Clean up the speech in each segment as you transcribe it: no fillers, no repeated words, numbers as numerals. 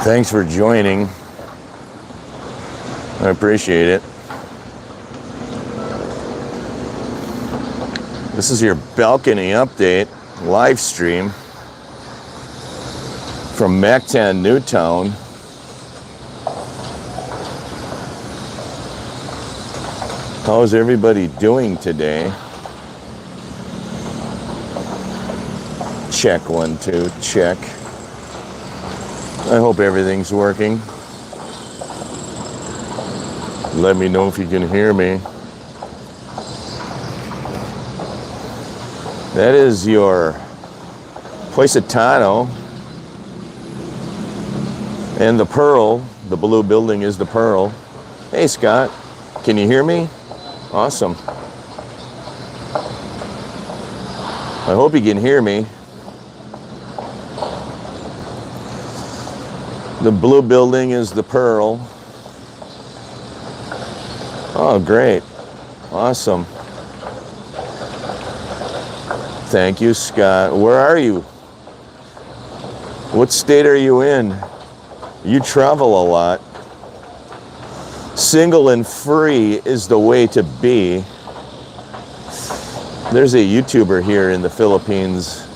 Thanks for joining. I appreciate it. This is your balcony update live stream from Mactan Newtown. How's everybody doing today? Check 1 2, check. I hope everything's working. Let me know if you can hear me. That is your Positano and the Pearl. The blue building is the Pearl. Hey Scott, can you hear me? Awesome. I hope you can hear me. The blue building is the Pearl. Oh, great. Awesome. Thank you, Scott. Where are you? What state are you in? You travel a lot. Single and free is the way to be. There's a YouTuber here in the Philippines.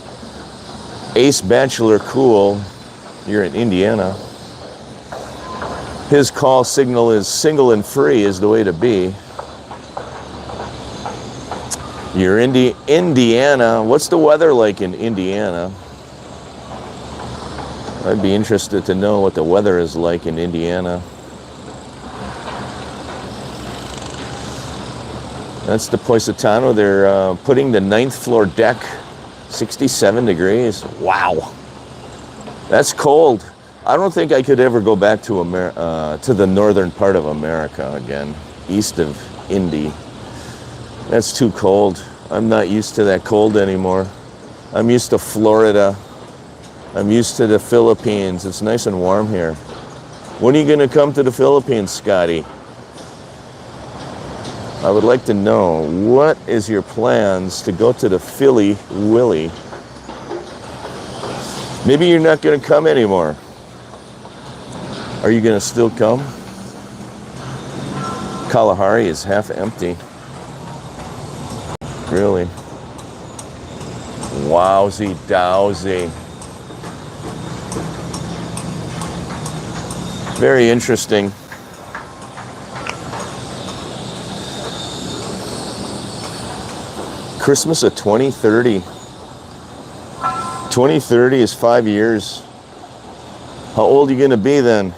Ace Bachelor Cool. You're in Indiana. His call signal is single and free is the way to be. You're in Indiana. What's the weather like in Indiana? I'd be interested to know what the weather is like in Indiana. That's the Positano. They're putting the 9th floor deck, 67 degrees. Wow. That's cold. I don't think I could ever go back to the northern part of America again, east of Indy. That's too cold. I'm not used to that cold anymore. I'm used to Florida. I'm used to the Philippines. It's nice and warm here. When are you going to come to the Philippines, Scotty? I would like to know, what is your plans to go to the Philly Willy? Maybe you're not going to come anymore. Are you going to still come? Kalahari is half empty. Really? Wowsy dowsy. Very interesting. Christmas of 2030. 2030 is 5 years. How old are you going to be then?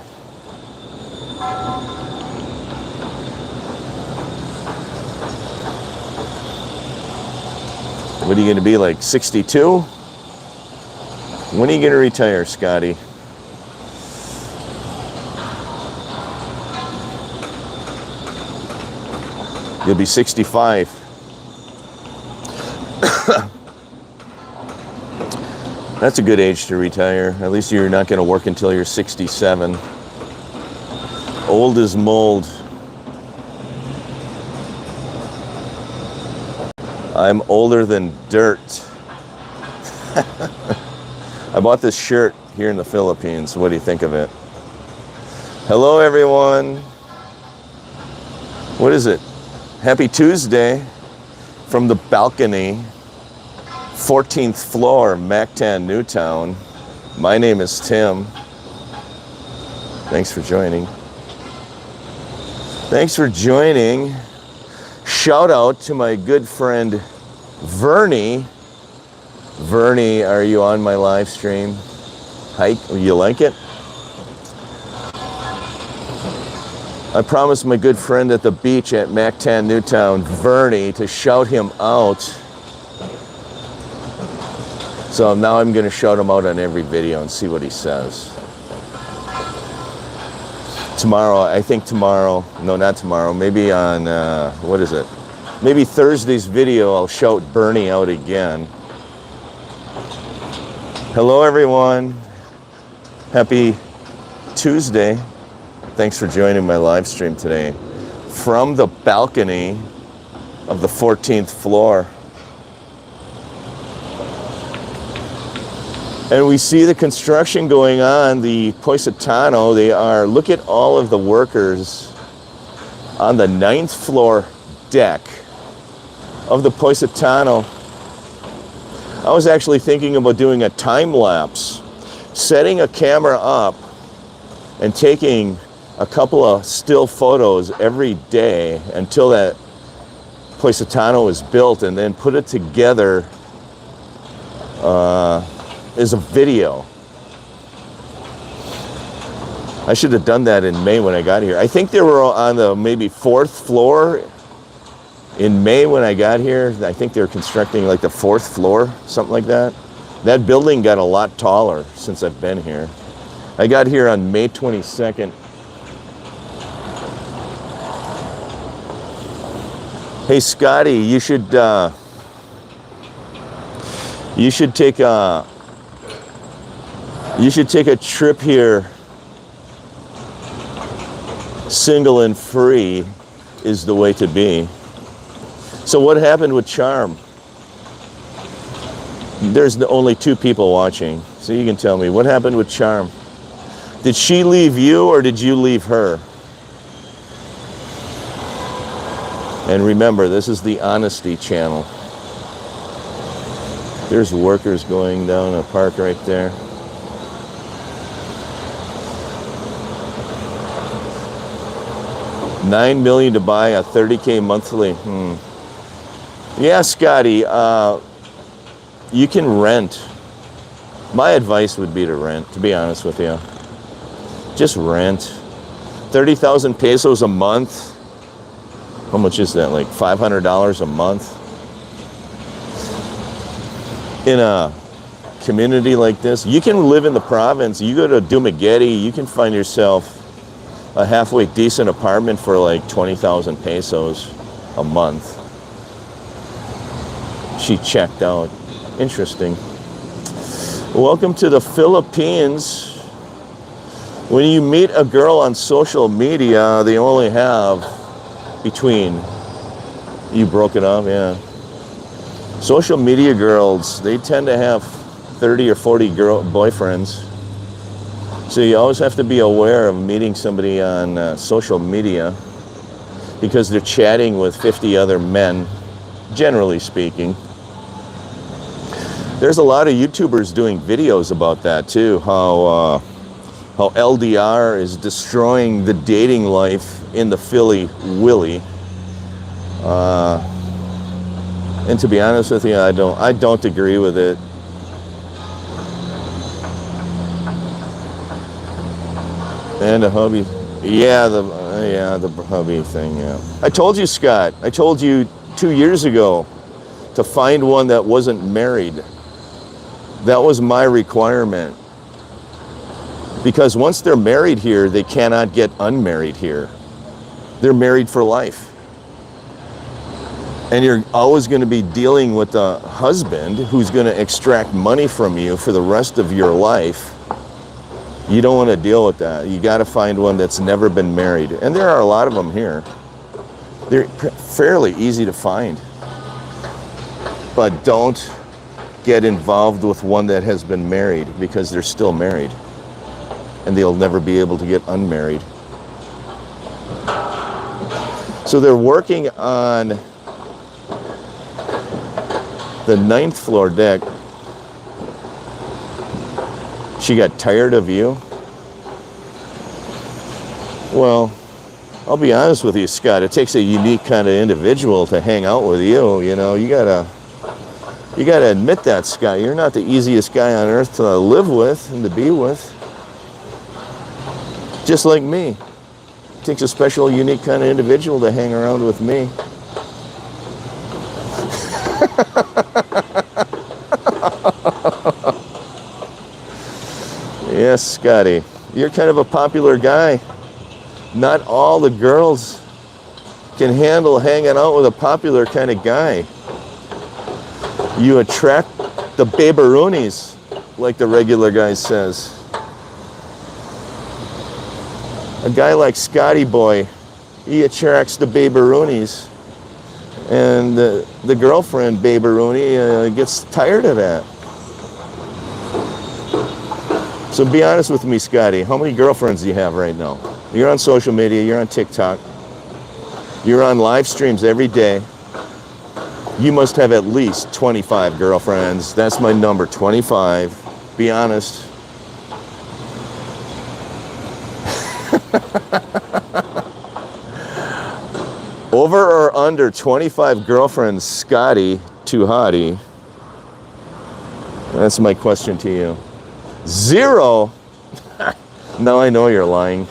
What are you going to be, like 62? When are you going to retire, Scotty? You'll be 65. That's a good age to retire. At least you're not going to work until you're 67. Old as mold. I'm older than dirt. I bought this shirt here in the Philippines. What do you think of it? Hello, everyone. What is it? Happy Tuesday from the balcony. 14th floor, Mactan Newtown. My name is Tim. Thanks for joining. Thanks for joining. Shout out to my good friend Vernie. Vernie, are you on my live stream? Hi, you like it? I promised my good friend at the beach at Mactan Newtown, Vernie, to shout him out. So now I'm going to shout him out on every video and see what he says. Tomorrow, I think tomorrow, no, not tomorrow, maybe on, what is it? Maybe Thursday's video, I'll shout Bernie out again. Hello, everyone. Happy Tuesday. Thanks for joining my live stream today from the balcony of the 14th floor. And we see the construction going on, the Positano. Look at all of the workers on the 9th floor deck of the Positano. I was actually thinking about doing a time lapse, setting a camera up and taking a couple of still photos every day until that Positano is built, and then put it together as a video. I should have done that in May when I got here. I think they were on the maybe 4th floor in May when I got here. I think they were constructing like the 4th floor, something like that. That building got a lot taller since I've been here. I got here on May 22nd. Hey Scotty, you should take a trip here. Single and free is the way to be. So what happened with Charm? There's only 2 people watching, so you can tell me what happened with Charm. Did she leave you or did you leave her? And remember, this is the Honesty Channel. There's workers going down a park right there. $9 million to buy a $30K monthly. Yeah, Scotty, you can rent. My advice would be to rent, to be honest with you. Just rent. 30,000 pesos a month. How much is that? Like $500 a month? In a community like this, you can live in the province. You go to Dumaguete, you can find yourself a halfway decent apartment for like 20,000 pesos a month. She checked out. Interesting. Welcome to the Philippines. When you meet a girl on social media, they only have between. You broke it off, yeah. Social media girls, they tend to have 30 or 40 boyfriends. So you always have to be aware of meeting somebody on social media because they're chatting with 50 other men, generally speaking. There's a lot of YouTubers doing videos about that too, how LDR is destroying the dating life in the Philly Willy. And to be honest with you, I don't agree with it. And a hubby, yeah, the hubby thing, yeah. I told you, Scott. I told you 2 years ago to find one that wasn't married. That was my requirement. Because once they're married here, they cannot get unmarried here. They're married for life. And you're always going to be dealing with a husband who's going to extract money from you for the rest of your life. You don't want to deal with that. You got to find one that's never been married. And there are a lot of them here. They're fairly easy to find. But don't get involved with one that has been married because they're still married. And they'll never be able to get unmarried. So they're working on the 9th floor deck. She got tired of you? Well, I'll be honest with you, Scott. It takes a unique kind of individual to hang out with you. You know, you gotta admit that, Scott. You're not the easiest guy on earth to live with and to be with. Just like me. It takes a special, unique kind of individual to hang around with me. Yes, Scotty. You're kind of a popular guy. Not all the girls can handle hanging out with a popular kind of guy. You attract the baberoonies, like the regular guy says. A guy like Scotty Boy, he attracts the baberoonies. And the girlfriend baberoony gets tired of that. So be honest with me, Scotty. How many girlfriends do you have right now? You're on social media. You're on TikTok. You're on live streams every day. You must have at least 25 girlfriends. That's my number, 25. Be honest. Over or under 25 girlfriends, Scotty Tuhati? That's my question to you. 0? No, I know you're lying.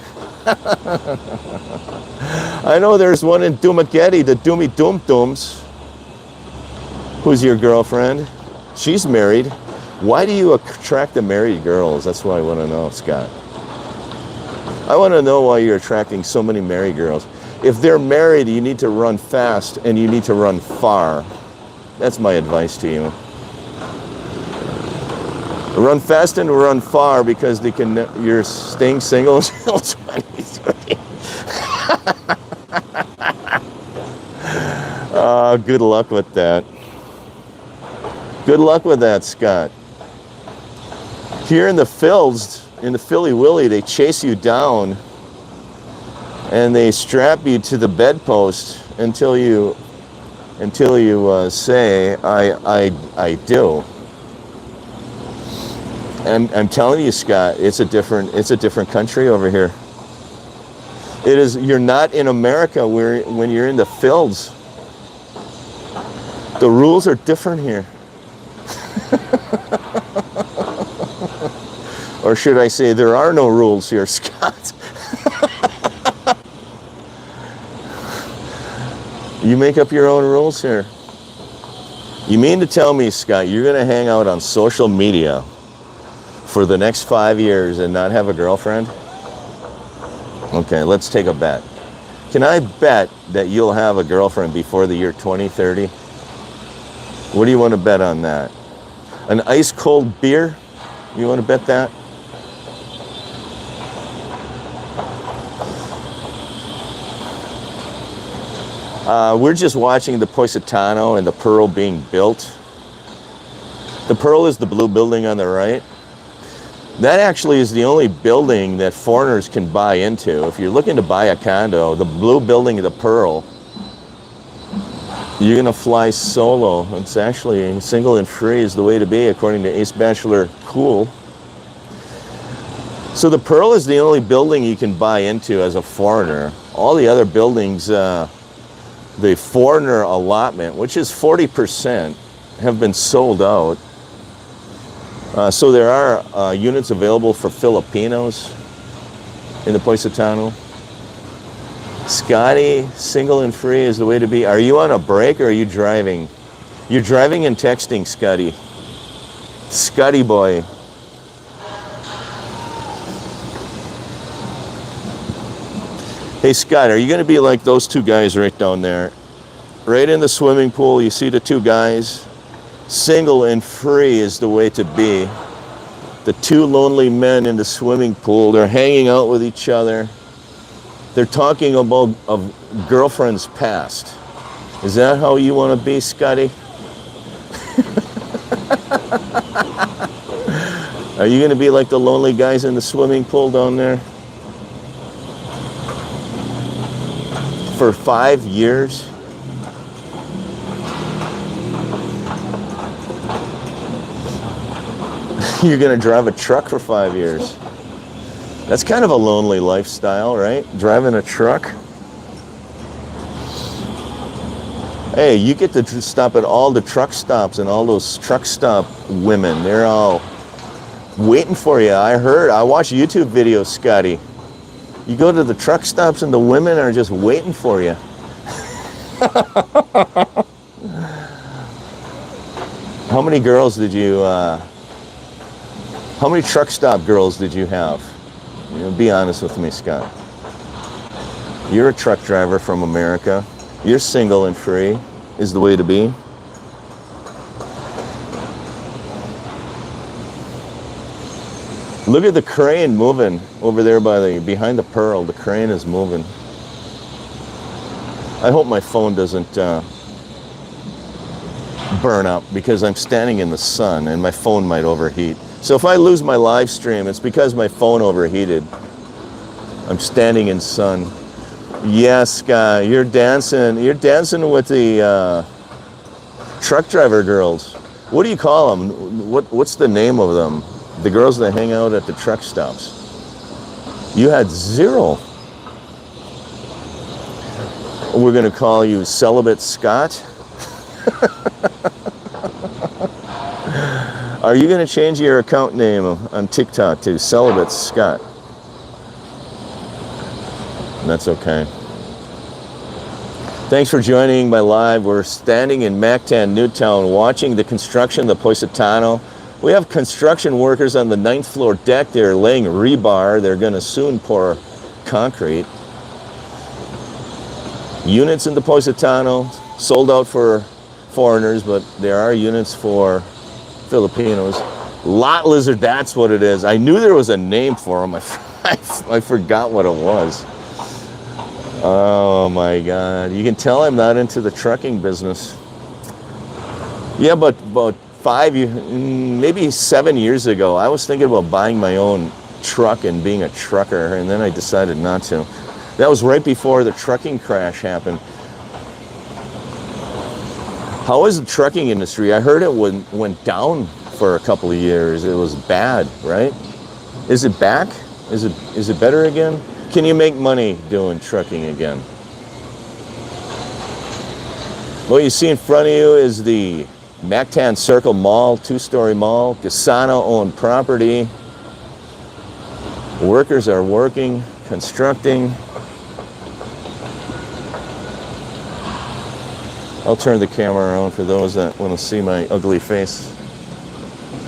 I know there's one in Dumageddon, the Doomy Doom Dooms. Who's your girlfriend? She's married. Why do you attract the married girls? That's what I want to know, Scott. I want to know why you're attracting so many married girls. If they're married, you need to run fast and you need to run far. That's my advice to you. Run fast and run far because you're staying single until 23. Good luck with that. Good luck with that, Scott. Here in the Phils, in the Philly Willy, they chase you down and they strap you to the bedpost until you say, I do. And I'm telling you, Scott, it's a different country over here. It is. You're not in America when you're in the Phils. The rules are different here. Or should I say, there are no rules here, Scott. You make up your own rules here. You mean to tell me, Scott, you're going to hang out on social media for the next 5 years and not have a girlfriend? Okay, let's take a bet. Can I bet that you'll have a girlfriend before the year 2030? What do you want to bet on that? An ice cold beer? You want to bet that? We're just watching the Positano and the Pearl being built. The Pearl is the blue building on the right. That actually is the only building that foreigners can buy into. If you're looking to buy a condo, the blue building, the Pearl, you're gonna fly solo. It's actually single and free is the way to be, according to Ace Bachelor Cool. So the Pearl is the only building you can buy into as a foreigner. All the other buildings, the foreigner allotment, which is 40%, have been sold out. So there are units available for Filipinos in the Positano. Scotty, single and free is the way to be. Are you on a break or are you driving? You're driving and texting, Scotty. Scotty boy. Hey, Scott, are you going to be like those two guys right down there? Right in the swimming pool, you see the two guys? Single and free is the way to be. The two lonely men in the swimming pool, they're hanging out with each other. They're talking about girlfriends past. Is that how you want to be, Scotty? Are you going to be like the lonely guys in the swimming pool down there? For 5 years? You're going to drive a truck for 5 years. That's kind of a lonely lifestyle, right? Driving a truck. Hey, you get to stop at all the truck stops and all those truck stop women. They're all waiting for you. I watch YouTube videos, Scotty. You go to the truck stops and the women are just waiting for you. How many girls did you, how many truck stop girls did you have? You know, be honest with me, Scott. You're a truck driver from America. You're single and free is the way to be. Look at the crane moving over there behind the Pearl. The crane is moving. I hope my phone doesn't burn up because I'm standing in the sun and my phone might overheat. So if I lose my live stream, it's because my phone overheated. I'm standing in sun. Yes, guy, you're dancing. You're dancing with the truck driver girls. What do you call them? What's the name of them? The girls that hang out at the truck stops. You had 0. We're gonna call you Celibate Scott. Are you gonna change your account name on TikTok to Celibate Scott? That's okay. Thanks for joining my live. We're standing in Mactan, Newtown, watching the construction of the Positano. We have construction workers on the 9th floor deck. They're laying rebar. They're going to soon pour concrete. Units in the Positano, sold out for foreigners, but there are units for Filipinos. Lot lizard, that's what it is. I knew there was a name for them. I forgot what it was. Oh my God. You can tell I'm not into the trucking business. Yeah, but about maybe 7 years ago, I was thinking about buying my own truck and being a trucker, and then I decided not to. That was right before the trucking crash happened. How is the trucking industry? I heard it went down for a couple of years. It was bad, right? Is it back? Is it better again? Can you make money doing trucking again? What you see in front of you is the Mactan Circle Mall, 2-story mall, Gasano owned property. Workers are working, constructing. I'll turn the camera around for those that want to see my ugly face.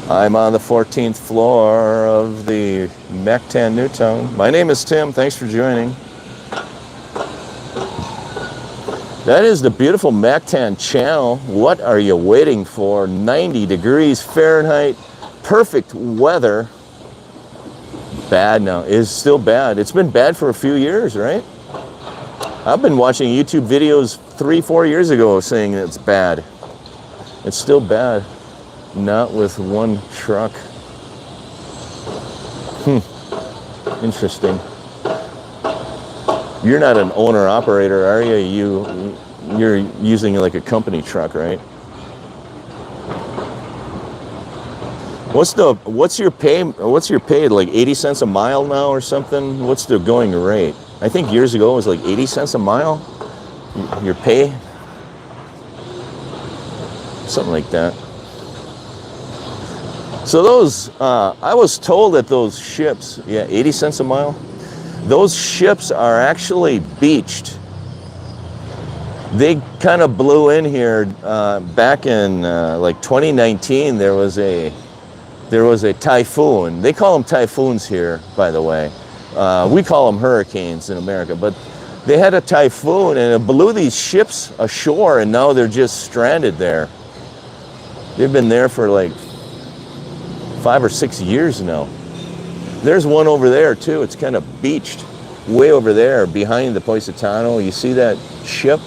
I'm on the 14th floor of the Mactan Newtown. My name is Tim. Thanks for joining. That is the beautiful Mactan Channel. What are you waiting for? 90 degrees Fahrenheit. Perfect weather. Bad now. It's still bad. It's been bad for a few years, right? I've been watching YouTube videos 3-4 years ago saying it's bad. It's still bad. Not with one truck. Interesting. You're not an owner-operator, are you? You're using like a company truck, right? What's your pay? Like 80 cents a mile now or something? What's the going rate? I think years ago it was like 80 cents a mile. Your pay? Something like that. So those, I was told that those ships, 80 cents a mile, those ships are actually beached. They kind of blew in here back in like 2019. There was a typhoon. They call them typhoons here, by the way. We call them hurricanes in America, but they had a typhoon and it blew these ships ashore, and now they're just stranded there. They've been there for like 5 or 6 years now. There's one over there too. It's kind of beached way over there behind the Positano. You see that ship?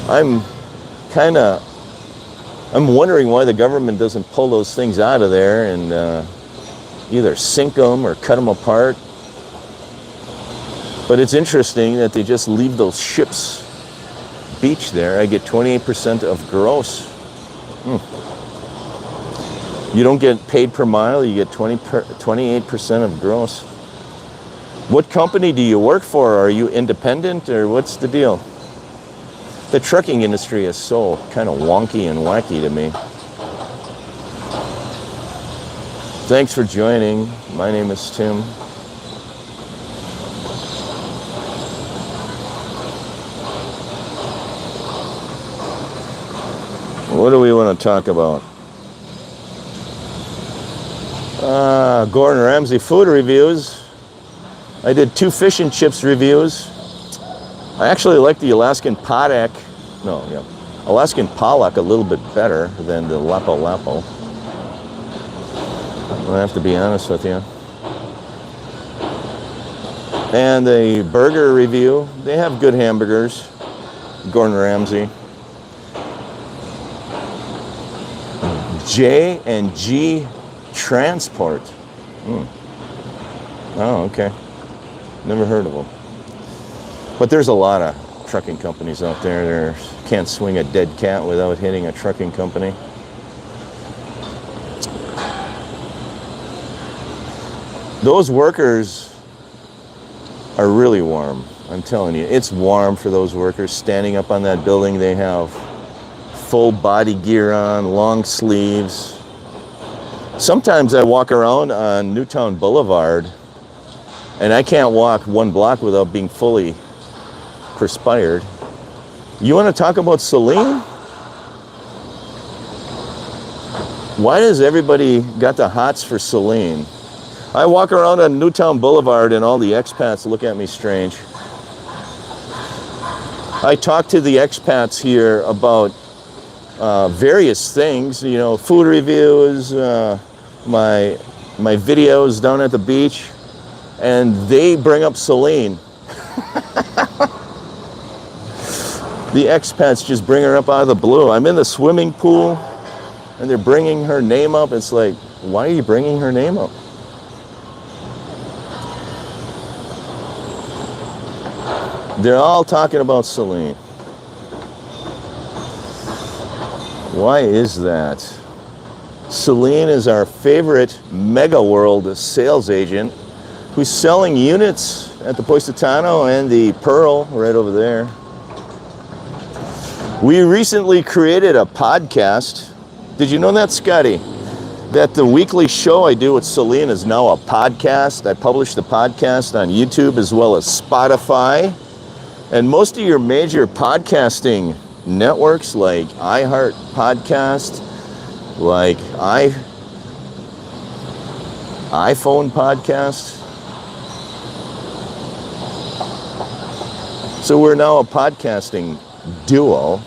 I'm wondering why the government doesn't pull those things out of there and either sink them or cut them apart. But it's interesting that they just leave those ships beached there. I get 28% of gross. You don't get paid per mile, you get 28% of gross. What company do you work for? Are you independent or what's the deal? The trucking industry is so kind of wonky and wacky to me. Thanks for joining. My name is Tim. What do we want to talk about? Gordon Ramsay food reviews. I did 2 fish and chips reviews. I actually like the Alaskan pollock a little bit better than the Lapu Lapu. I have to be honest with you. And the burger review, they have good hamburgers. Gordon Ramsay. J&G Transport. Oh, okay. Never heard of them. But there's a lot of trucking companies out there. They can't swing a dead cat without hitting a trucking company. Those workers are really warm. I'm telling you, it's warm for those workers standing up on that building. They have full body gear on, long sleeves. Sometimes I walk around on Newtown Boulevard and I can't walk one block without being fully perspired. You want to talk about Celine? Why does everybody got the hots for Celine? I walk around on Newtown Boulevard and all the expats look at me strange. I talk to the expats here about various things, you know, food reviews, my videos down at the beach, and they bring up Celine. The expats just bring her up out of the blue. I'm in the swimming pool, and they're bringing her name up. It's like, why are you bringing her name up? They're all talking about Celine. Why is that? Celine is our favorite Mega World sales agent who's selling units at the Positano and the Pearl right over there. We recently created a podcast. Did you know that, Scotty? That the weekly show I do with Celine is now a podcast. I publish the podcast on YouTube as well as Spotify. And most of your major podcasting networks like iHeart Podcast, like iPhone Podcast. So we're now a podcasting duo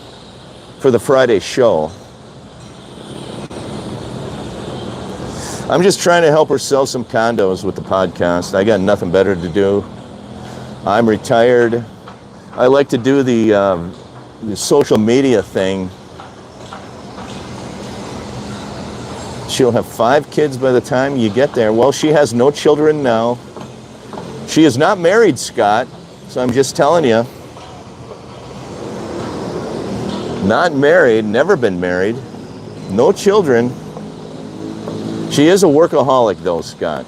for the Friday show. I'm just trying to help her sell some condos with the podcast. I got nothing better to do. I'm retired. I like to do the social media thing. She'll have 5 kids by the time you get there. Well, she has no children now. She is not married, Scott, so I'm just telling you. Not married, never been married, no children. She is a workaholic though, Scott.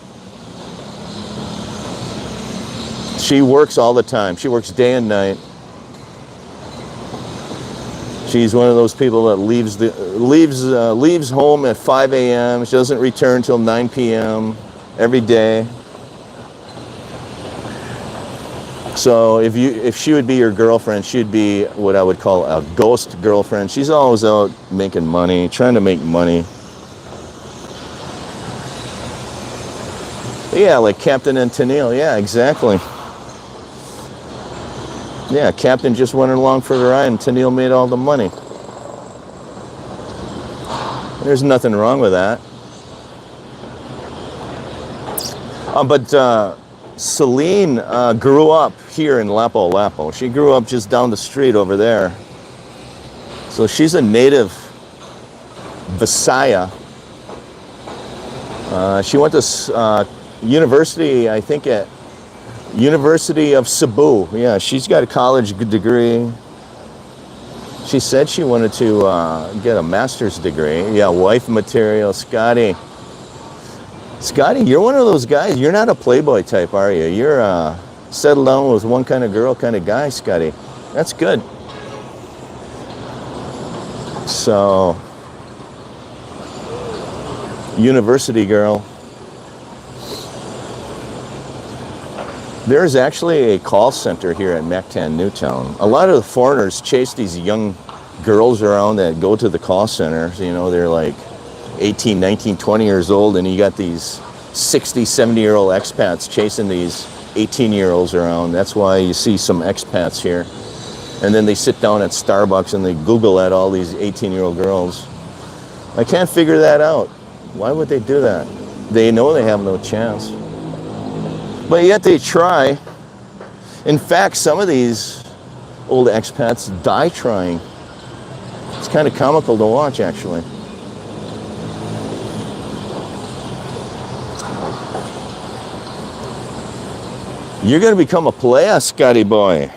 She works all the time. She works day and night. She's one of those people that leaves home at 5 a.m. She doesn't return till 9 p.m. every day. So if she would be your girlfriend, she'd be what I would call a ghost girlfriend. She's always out making money, trying to make money. Yeah, like Captain and Tennille. Yeah, exactly. Yeah, Captain just went along for the ride and Tennille made all the money. There's nothing wrong with that. But Celine grew up here in Lapu-Lapu. She grew up just down the street over there. So she's a native Visaya. She went to university, I think at University of Cebu. Yeah, she's got a college degree. She said she wanted to get a master's degree. Yeah, wife material. Scotty, you're one of those guys. You're not a playboy type, are you? You're settled down with one kind of girl kind of guy, Scotty. That's good. So, university girl. There's actually a call center here at Mactan Newtown. A lot of the foreigners chase these young girls around that go to the call centers. You know, they're like 18, 19, 20 years old, and you got these 60, 70-year-old expats chasing these 18-year-olds around. That's why you see some expats here. And then they sit down at Starbucks and they Google at all these 18-year-old girls. I can't figure that out. Why would they do that? They know they have no chance. But yet they try. In fact, some of these old expats die trying. It's kind of comical to watch, actually. You're going to become a player, Scotty boy.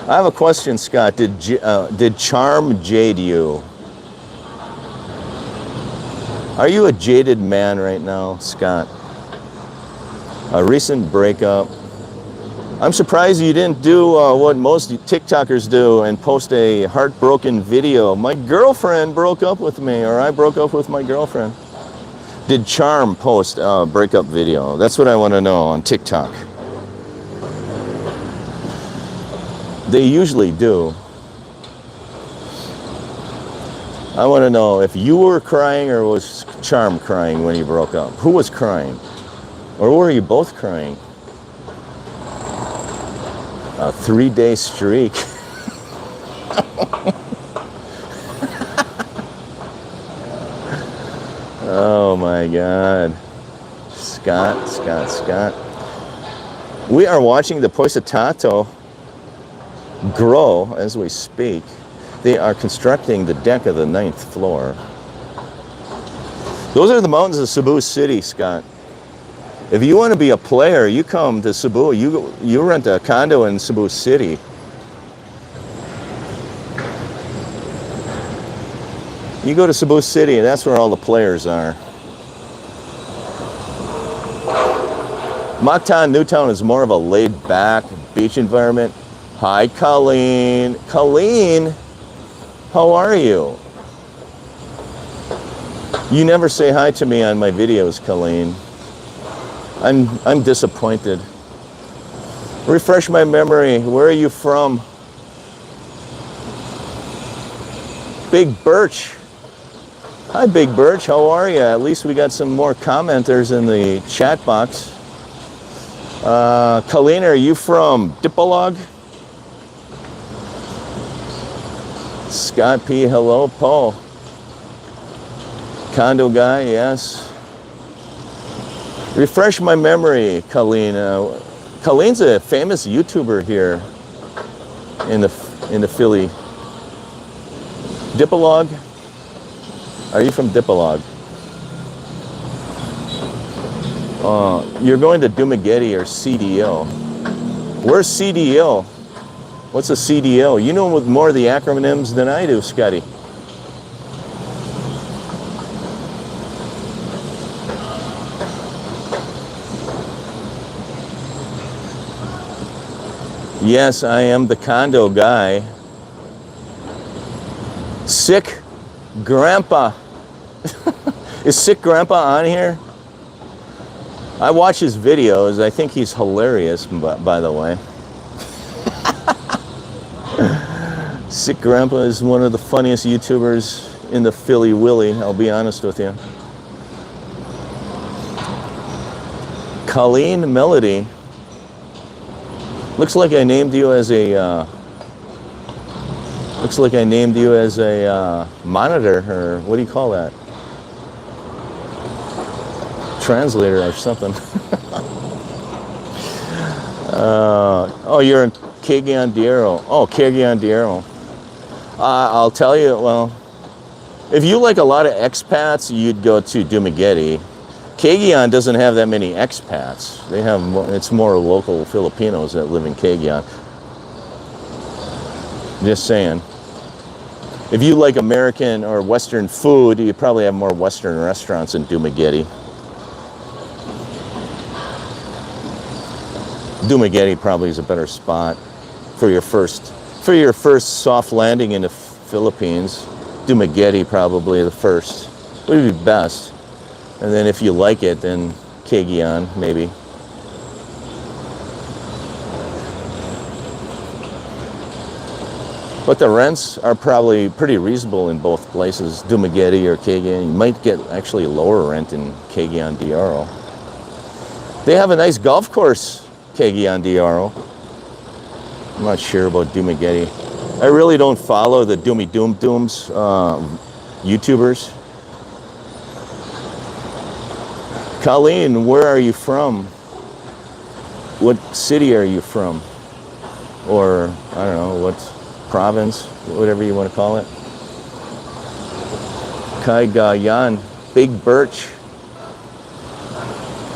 I have a question, Scott. Did charm jade you? Are you a jaded man right now, Scott? A recent breakup. I'm surprised you didn't do what most TikTokers do and post a heartbroken video. My girlfriend broke up with me, or I broke up with my girlfriend. Did Charm post a breakup video? That's what I want to know on TikTok. They usually do. I want to know if you were crying or was Charm crying when you broke up. Who was crying? Or were you both crying? A 3-day streak. Oh my God. Scott. We are watching the Poisetato grow as we speak. They are constructing the deck of the 9th floor. Those are the mountains of Cebu City, Scott. If you want to be a player, you come to Cebu. You rent a condo in Cebu City. You go to Cebu City, and that's where all the players are. Mactan, Newtown is more of a laid-back beach environment. Hi, Colleen. Colleen, how are you? You never say hi to me on my videos, Colleen. I'm disappointed. Refresh my memory. Where are you from? Big Birch. Hi, Big Birch. How are you? At least we got some more commenters in the chat box. Colleen, are you from Dipolog? Scott P. Hello, Paul. Condo guy, yes. Refresh my memory, Colleen. Colleen's a famous YouTuber here in the Philly. Dipolog? Are you from Dipolog? You're going to Dumaguete or CDO. Where's CDO? What's a CDO? You know more of the acronyms than I do, Scotty. Yes, I am the condo guy. Sick Grandpa. Is Sick Grandpa on here? I watch his videos. I think he's hilarious, by the way. Sick Grandpa is one of the funniest YouTubers in the Philly Willy, I'll be honest with you. Colleen Melody. Looks like I named you as a monitor, or what do you call that? Translator or something. Oh, you're in Cagayan de Oro. Oh, Cagayan de Oro. I'll tell you, well, if you like a lot of expats, you'd go to Dumaguete. Cagayan doesn't have that many expats. It's more local Filipinos that live in Cagayan. Just saying. If you like American or Western food, you probably have more Western restaurants in Dumaguete. Dumaguete probably is a better spot for your first soft landing in the Philippines. Dumaguete probably the first. Would be best. And then if you like it, then Cagayan, maybe. But the rents are probably pretty reasonable in both places, Dumaguete or Cagayan. You might get actually a lower rent in Cagayan de Oro. They have a nice golf course, Cagayan de Oro. I'm not sure about Dumaguete. I really don't follow the Doomy Doom Dooms YouTubers. Colleen, where are you from? What city are you from? Or, I don't know, what province, whatever you want to call it. Cagayan, Big Birch.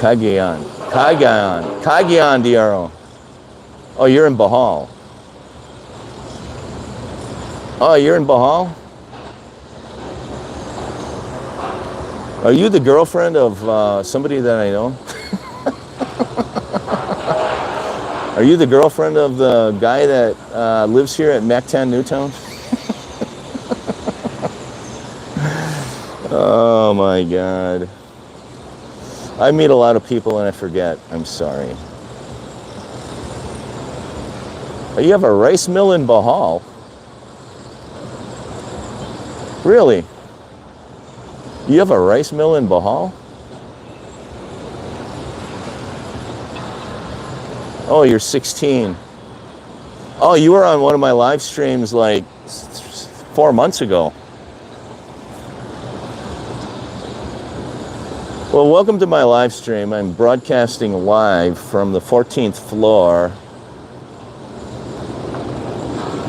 Cagayan. Cagayan. Cagayan, DRO. Oh, you're in Bohol. Oh, you're in Bohol? Are you the girlfriend of somebody that I know? Are you the girlfriend of the guy that lives here at Mactan Newtown? Oh my God. I meet a lot of people and I forget. I'm sorry. Oh, you have a rice mill in Bohol? Really? You have a rice mill in Bohol? Oh, you're 16. Oh, you were on one of my live streams like 4 months ago. Well, welcome to my live stream. I'm broadcasting live from the 14th floor,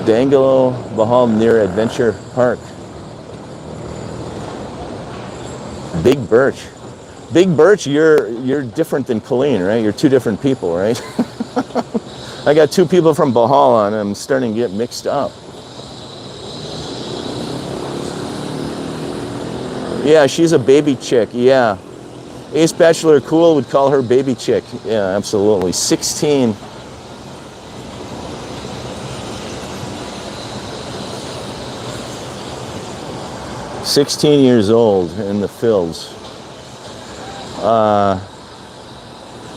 Dangalo, Bohol, near Adventure Park. Big Birch. Big Birch, you're different than Colleen, right? You're two different people, right? I got two people from Bohol on. I'm starting to get mixed up. Yeah, she's a baby chick. Yeah. Ace Bachelor Cool would call her baby chick. Yeah, absolutely. 16. Years old in the Phils.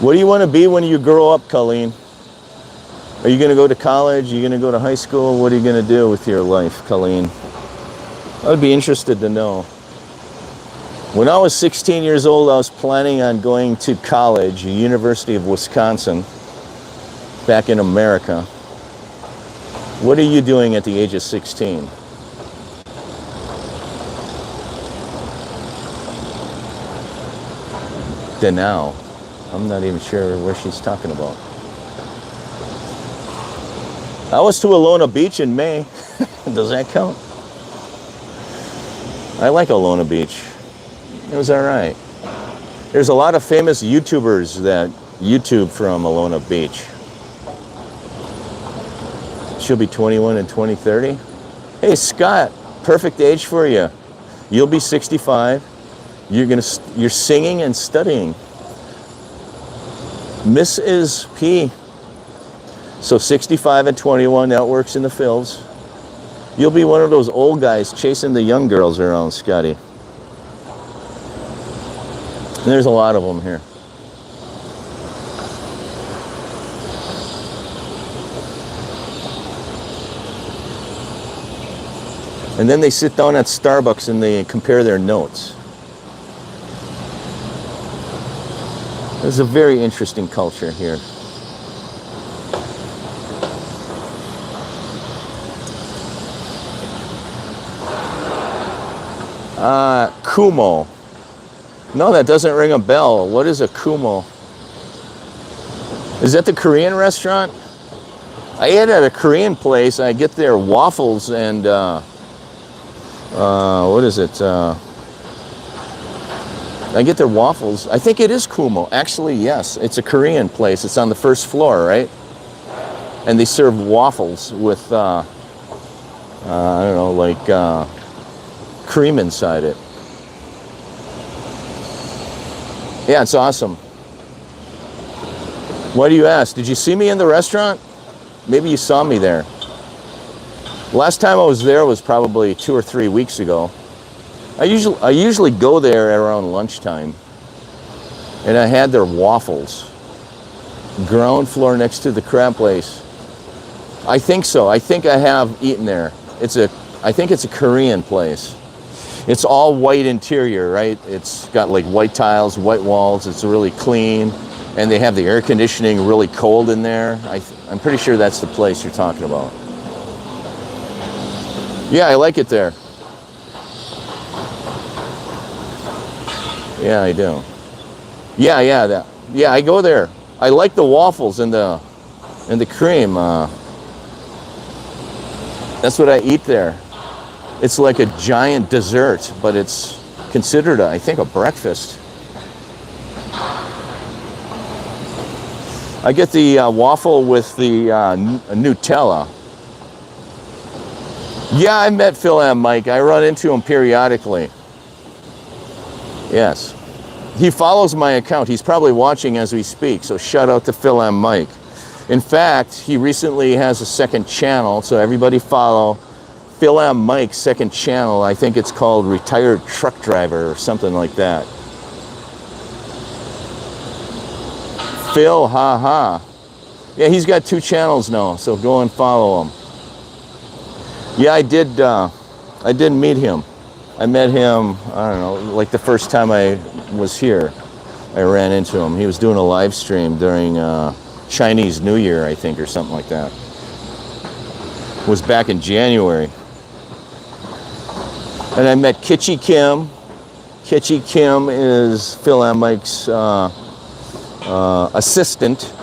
What do you want to be when you grow up, Colleen? Are you going to go to college? Are you going to go to high school? What are you going to do with your life, Colleen? I would be interested to know. When I was 16 years old, I was planning on going to college, University of Wisconsin, back in America. What are you doing at the age of 16? Danao. I'm not even sure where she's talking about. I was to Alona Beach in May. Does that count? I like Alona Beach. It was all right. There's a lot of famous YouTubers that YouTube from Alona Beach. She'll be 21 in 2030. Hey, Scott, perfect age for you. You'll be 65. You're singing and studying. Mrs. P. So 65 and 21, that works in the Phils. You'll be one of those old guys chasing the young girls around, Scotty. And there's a lot of them here. And then they sit down at Starbucks and they compare their notes. There's a very interesting culture here. Kumo. No, that doesn't ring a bell. What is a Kumo? Is that the Korean restaurant? I ate at a Korean place. I get their waffles and what is it? I get their waffles. I think it is Kumo. Actually, yes. It's a Korean place. It's on the first floor, right? And they serve waffles with, I don't know, like cream inside it. Yeah, it's awesome. Why do you ask? Did you see me in the restaurant? Maybe you saw me there. Last time I was there was probably 2 or 3 weeks ago. I usually go there at around lunchtime, and I had their waffles. Ground floor next to the crab place. I think so. I think I have eaten there. I think it's a Korean place. It's all white interior, right? It's got like white tiles, white walls. It's really clean, and they have the air conditioning really cold in there. I'm pretty sure that's the place you're talking about. Yeah, I like it there. Yeah, I do. Yeah, I go there. I like the waffles and the cream. That's what I eat there. It's like a giant dessert, but it's considered, I think, a breakfast. I get the waffle with the Nutella. Yeah, I met Phil and Mike. I run into him periodically. Yes. He follows my account. He's probably watching as we speak, so shout out to Phil and Mike. In fact, he recently has a second channel, so everybody follow Phil and Mike's second channel. I think it's called Retired Truck Driver or something like that. Phil, haha. Yeah, he's got 2 channels now, so go and follow him. Yeah, I did meet him. I met him, I don't know, like the first time I was here, I ran into him. He was doing a live stream during Chinese New Year, I think, or something like that. It was back in January. And I met Kitchi Kim. Kitchi Kim is Phil and Mike's assistant.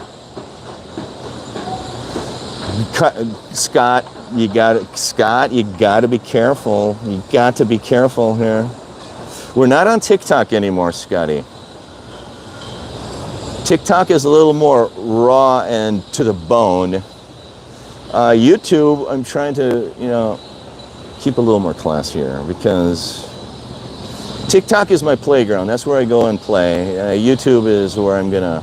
Scott, you gotta be careful. You got to be careful here. We're not on TikTok anymore, Scotty. TikTok is a little more raw and to the bone. YouTube, I'm trying to, keep a little more class here, because TikTok is my playground. That's where I go and play. YouTube is where I'm gonna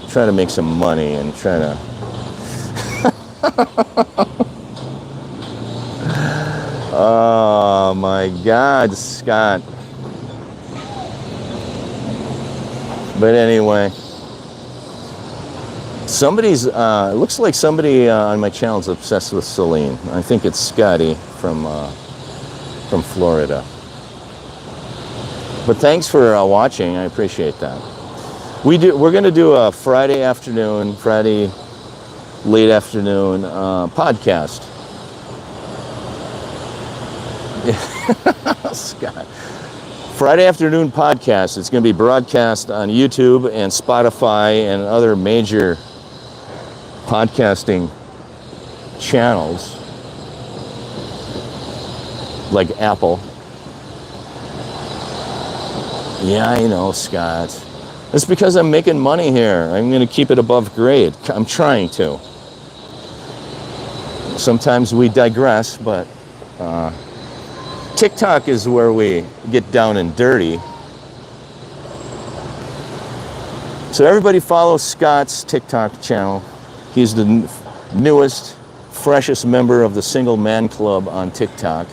try to make some money and try to oh my God, Scott. But anyway, it looks like somebody on my channel is obsessed with Celine. I think it's Scotty from Florida. But thanks for watching. I appreciate that. We're going to do a Friday late afternoon podcast. Scott. Friday afternoon podcast. It's going to be broadcast on YouTube and Spotify and other major podcasting channels like Apple. Yeah, I know, Scott. It's because I'm making money here. I'm going to keep it above grade. I'm trying to. Sometimes we digress, but TikTok is where we get down and dirty. So everybody follow Scott's TikTok channel. He's the newest, freshest member of the Single Man Club on TikTok.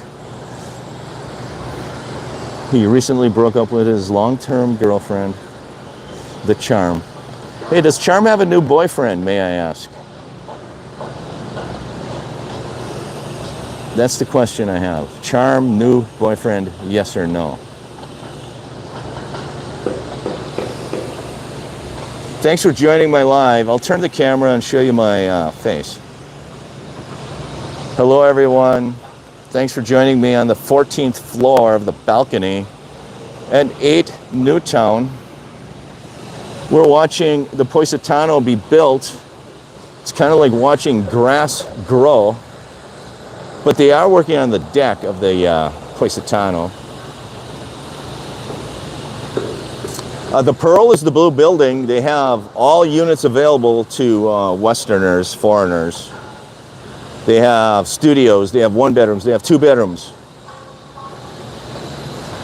He recently broke up with his long-term girlfriend, the Charm. Hey, does Charm have a new boyfriend, may I ask? That's the question I have. Charm, new boyfriend, yes or no? Thanks for joining my live. I'll turn the camera and show you my face. Hello, everyone. Thanks for joining me on the 14th floor of the balcony at 8 Newtown. We're watching the Positano be built. It's kind of like watching grass grow. But they are working on the deck of the Positano. The Pearl is the blue building. They have all units available to Westerners, foreigners. They have studios. They have 1-bedrooms. They have 2-bedrooms.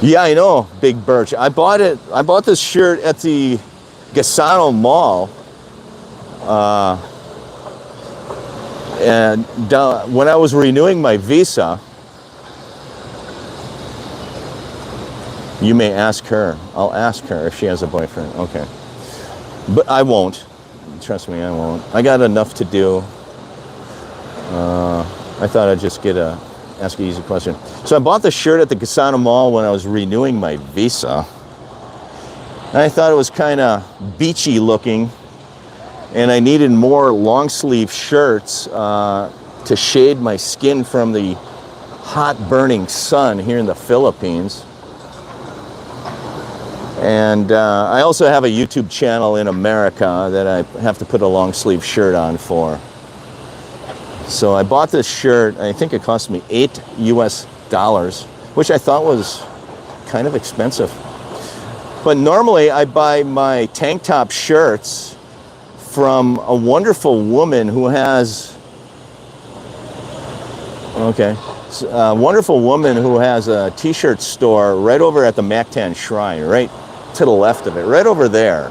Yeah, I know, Big Birch. I bought this shirt at the Gasano Mall. And when I was renewing my visa, you may ask her. I'll ask her if she has a boyfriend. Okay. But I won't. Trust me, I won't. I got enough to do. I thought I'd just ask an easy question. So I bought the shirt at the Gasano Mall when I was renewing my visa. And I thought it was kind of beachy looking. And I needed more long sleeve shirts to shade my skin from the hot burning sun here in the Philippines. And I also have a YouTube channel in America that I have to put a long sleeve shirt on for. So I bought this shirt. I think it cost me $8 US, which I thought was kind of expensive. But normally I buy my tank top shirts from a wonderful woman who has, a wonderful woman who has a t-shirt store right over at the Mactan Shrine, right to the left of it, right over there.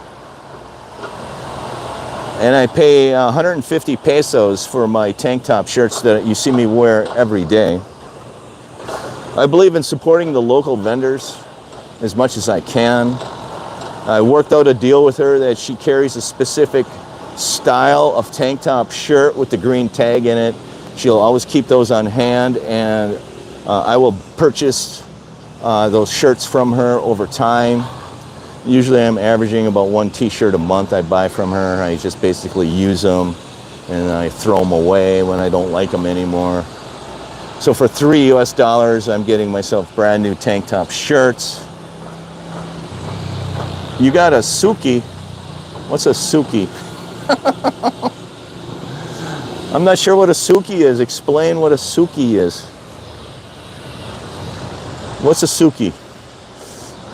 And I pay 150 pesos for my tank top shirts that you see me wear every day. I believe in supporting the local vendors as much as I can. I worked out a deal with her that she carries a specific style of tank top shirt with the green tag in it. She'll always keep those on hand, and I will purchase those shirts from her over time. Usually I'm averaging about one t-shirt a month I buy from her. I just basically use them and I throw them away when I don't like them anymore. So for $3 US, I'm getting myself brand new tank top shirts. You got a Suki. What's a Suki? I'm not sure what a Suki is. Explain what a Suki is. What's a Suki?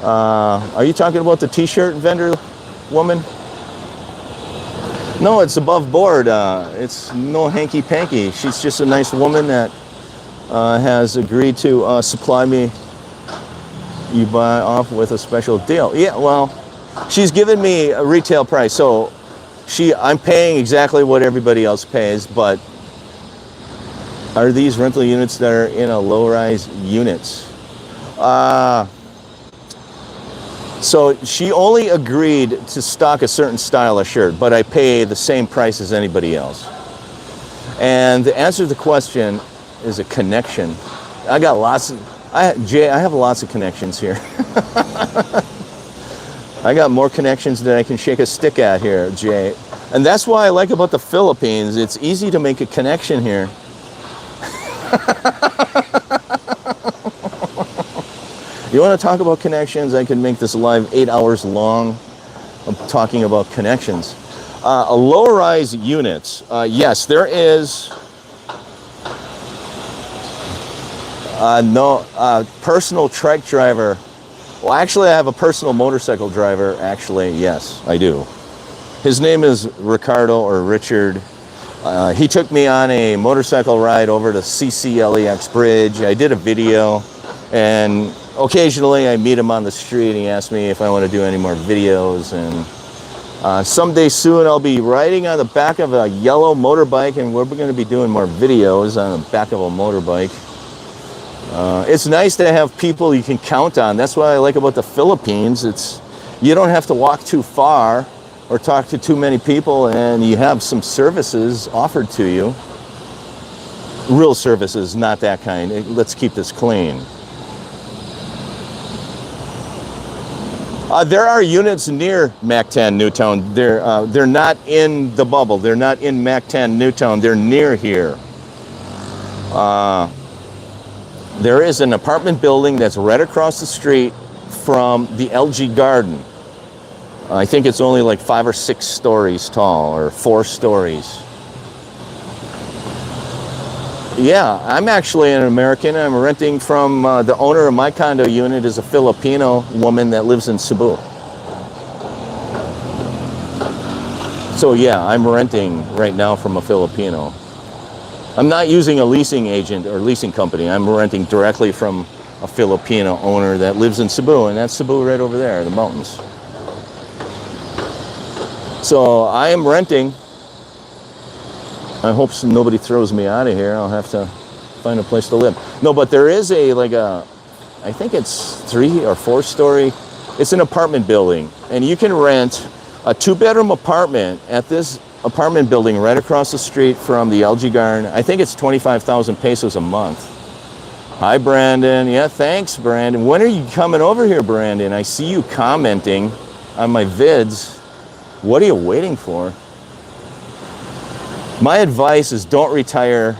Are you talking about the t-shirt vendor woman? No, it's above board. It's no hanky-panky. She's just a nice woman that has agreed to supply me you buy off with a special deal. Yeah, well, she's given me a retail price, so I'm paying exactly what everybody else pays, but are these rental units that are in a low-rise units? So she only agreed to stock a certain style of shirt, but I pay the same price as anybody else. And the answer to the question is a connection. I got lots of, Jay, I have lots of connections here. I got more connections than I can shake a stick at here, Jay. And that's why I like about the Philippines. It's easy to make a connection here. You want to talk about connections? I can make this live 8 hours long. I'm talking about connections. Low-rise units. Yes, there is personal trike driver. Well, actually, I have a personal motorcycle driver. Actually, yes, I do. His name is Ricardo or Richard. He took me on a motorcycle ride over to CCLEX Bridge. I did a video, and occasionally I meet him on the street and he asks me if I want to do any more videos. And someday soon I'll be riding on the back of a yellow motorbike, and we're going to be doing more videos on the back of a motorbike. It's nice to have people you can count on. That's what I like about the Philippines. You don't have to walk too far or talk to too many people, and you have some services offered to you. Real services, not that kind. Let's keep this clean. There are units near Mactan Newtown. They're not in the bubble. They're not in Mactan Newtown. They're near here. There is an apartment building that's right across the street from the LG Garden. I think it's only like 5 or 6 stories tall, or 4 stories. Yeah, I'm actually an American. I'm renting from the owner of my condo unit is a Filipino woman that lives in Cebu. So yeah, I'm renting right now from a Filipino. I'm not using a leasing agent or leasing company. I'm renting directly from a Filipino owner that lives in Cebu, and that's Cebu right over there, the mountains. So I am renting. I hope nobody throws me out of here. I'll have to find a place to live. No, but there is I think it's 3 or 4 story. It's an apartment building, and you can rent a 2-bedroom apartment at this apartment building right across the street from the LG Garden. I think it's 25,000 pesos a month. Hi, Brandon. Yeah, thanks, Brandon. When are you coming over here, Brandon? I see you commenting on my vids. What are you waiting for? My advice is don't retire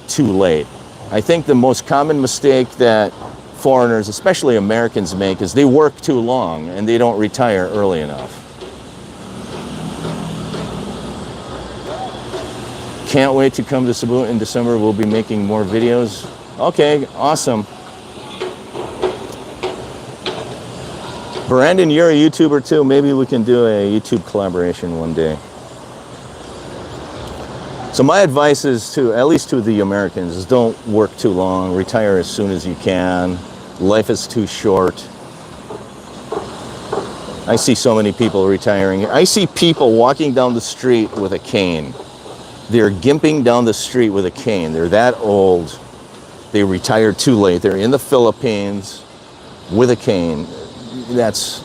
too late. I think the most common mistake that foreigners, especially Americans, make is they work too long and they don't retire early enough. Can't wait to come to Cebu in December. We'll be making more videos. Okay, awesome. Brandon, you're a YouTuber too. Maybe we can do a YouTube collaboration one day. So my advice is to, at least to the Americans, is don't work too long. Retire as soon as you can. Life is too short. I see so many people retiring. I see people walking down the street with a cane. They're gimping down the street with a cane. They're that old. They retired too late. They're in the Philippines with a cane. That's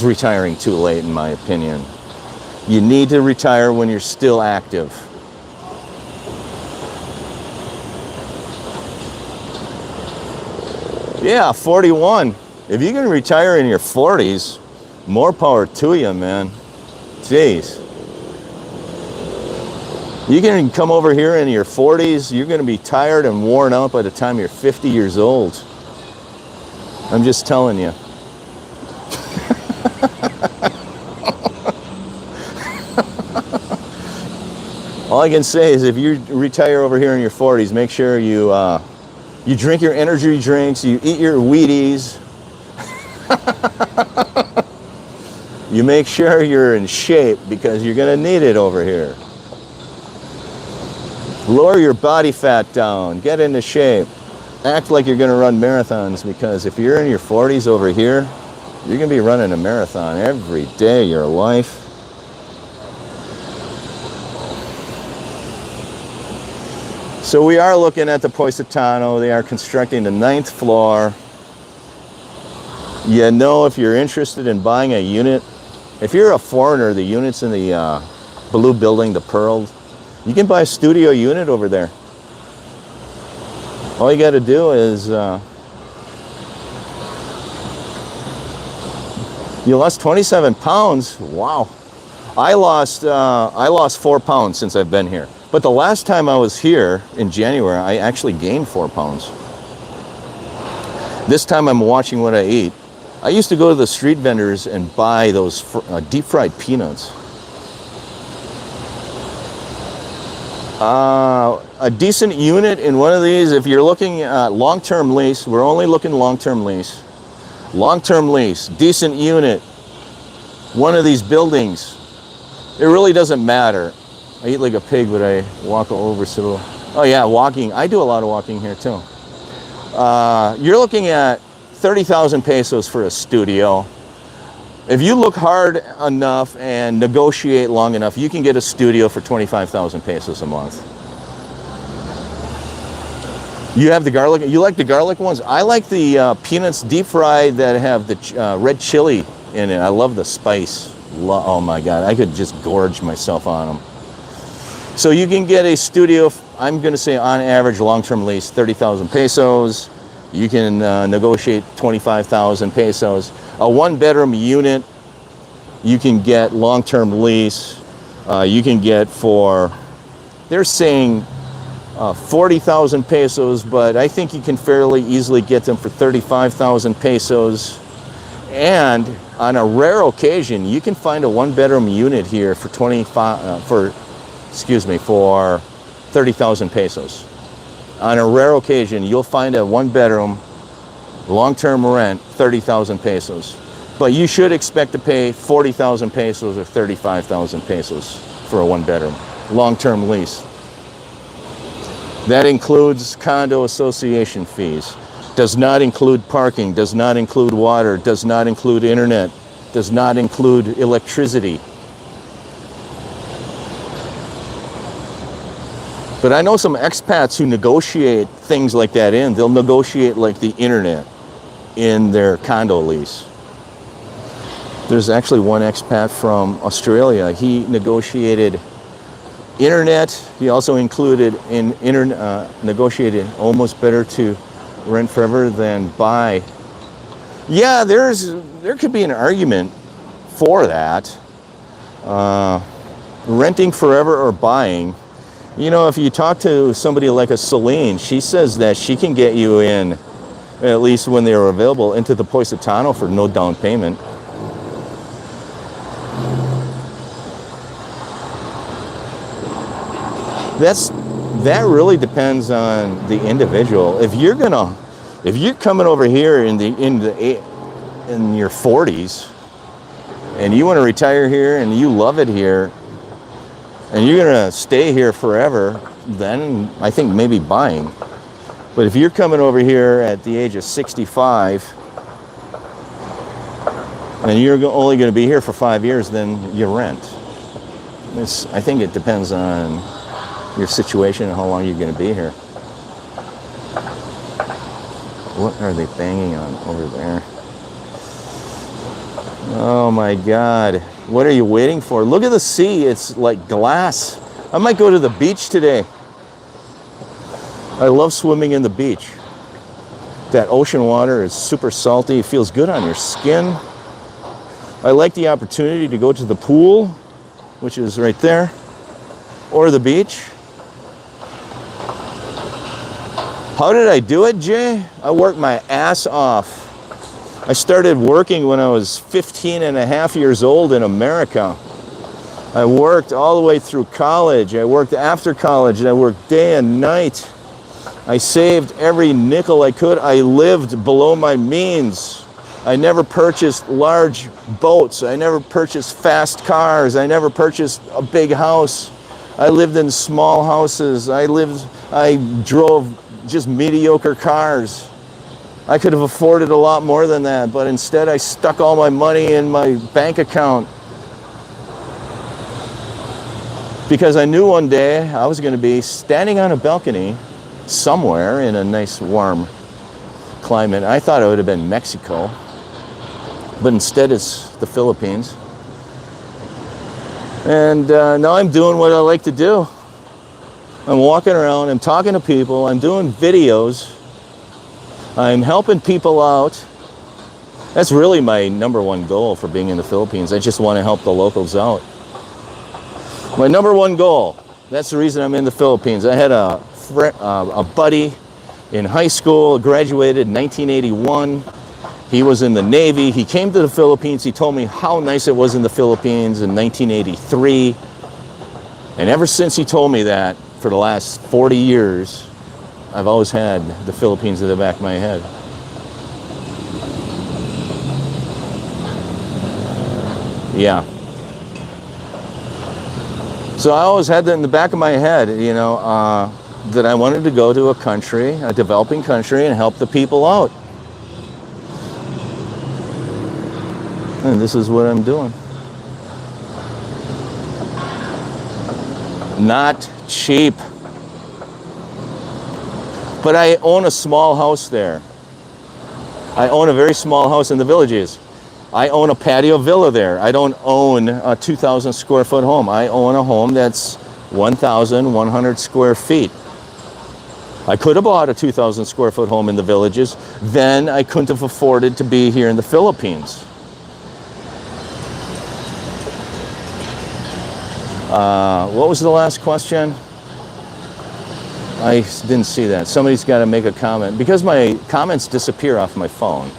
retiring too late, in my opinion. You need to retire when you're still active. Yeah, 41. If you can retire in your 40s, more power to you, man. Jeez. You can come over here in your 40s, you're going to be tired and worn out by the time you're 50 years old. I'm just telling you. All I can say is if you retire over here in your 40s, make sure you drink your energy drinks, you eat your Wheaties. You make sure you're in shape because you're going to need it over here. Lower your body fat down, get into shape. Act like you're going to run marathons, because if you're in your 40s over here, you're going to be running a marathon every day of your life. So we are looking at the Positano. They are constructing the 9th floor. You know, if you're interested in buying a unit, if you're a foreigner, the units in the blue building, the Pearl, you can buy a studio unit over there. All you got to do is you lost 27 pounds. Wow. I lost 4 pounds since I've been here. But the last time I was here in January, I actually gained 4 pounds. This time I'm watching what I eat. I used to go to the street vendors and buy those deep fried peanuts. A decent unit in one of these, if you're looking at long-term lease, we're only looking long-term lease. Long-term lease, decent unit, one of these buildings. It really doesn't matter. I eat like a pig, but I walk over so. Oh yeah, walking. I do a lot of walking here too. You're looking at 30,000 pesos for a studio. If you look hard enough and negotiate long enough, you can get a studio for 25,000 pesos a month. You have the garlic. You like the garlic ones? I like the peanuts deep fried that have the red chili in it. I love the spice. Oh my God, I could just gorge myself on them. So you can get a studio, I'm going to say on average, long-term lease, 30,000 pesos. You can negotiate 25,000 pesos. A one-bedroom unit, you can get long-term lease. You can get for, they're saying 40,000 pesos, but I think you can fairly easily get them for 35,000 pesos. And on a rare occasion, you can find a one-bedroom unit here for 30,000 pesos. On a rare occasion, you'll find a one-bedroom, long-term rent, 30,000 pesos. But you should expect to pay 40,000 pesos or 35,000 pesos for a one-bedroom, long-term lease. That includes condo association fees. Does not include parking, does not include water, does not include internet, does not include electricity. But I know some expats who negotiate things like that in. They'll negotiate like the internet in their condo lease. There's actually one expat from Australia. He negotiated internet. He also included negotiated almost better to rent forever than buy. Yeah, there could be an argument for that. Renting forever or buying. You know, if you talk to somebody like a Celine, she says that she can get you in, at least when they're available, into the Positano for no down payment. That really depends on the individual. If you're coming over here in your 40s and you want to retire here and you love it here, and you're gonna stay here forever, then I think maybe buying. But if you're coming over here at the age of 65 and you're only going to be here for 5 years, then you rent. I think it depends on your situation and how long you're going to be here. What are they banging on over there? Oh my God. What are you waiting for? Look at the sea. It's like glass. I might go to the beach today. I love swimming in the beach. That ocean water is super salty. It feels good on your skin. I like the opportunity to go to the pool, which is right there, or the beach. How did I do it, Jay? I worked my ass off. I started working when I was 15 and a half years old in America. I worked all the way through college. I worked after college. I worked day and night. I saved every nickel I could. I lived below my means. I never purchased large boats. I never purchased fast cars. I never purchased a big house. I lived in small houses. I drove just mediocre cars. I could have afforded a lot more than that, but instead I stuck all my money in my bank account. Because I knew one day I was going to be standing on a balcony somewhere in a nice warm climate. I thought it would have been Mexico, but instead it's the Philippines. And now I'm doing what I like to do. I'm walking around, I'm talking to people, I'm doing videos, I'm helping people out. That's really my number one goal for being in the Philippines. I just want to help the locals out. My number one goal, that's the reason I'm in the Philippines. I had a buddy in high school, graduated in 1981. He was in the Navy. He came to the Philippines. He told me how nice it was in the Philippines in 1983. And ever since he told me that, for the last 40 years, I've always had the Philippines in the back of my head. Yeah. So I always had that in the back of my head, you know, that I wanted to go to a country, a developing country, and help the people out. And this is what I'm doing. Not cheap. But I own a small house there. I own a very small house in the Villages. I own a patio villa there. I don't own a 2,000 square foot home. I own a home that's 1,100 square feet. I could have bought a 2,000 square foot home in the Villages. Then I couldn't have afforded to be here in the Philippines. What was the last question? I didn't see that. Somebody's got to make a comment. Because my comments disappear off my phone.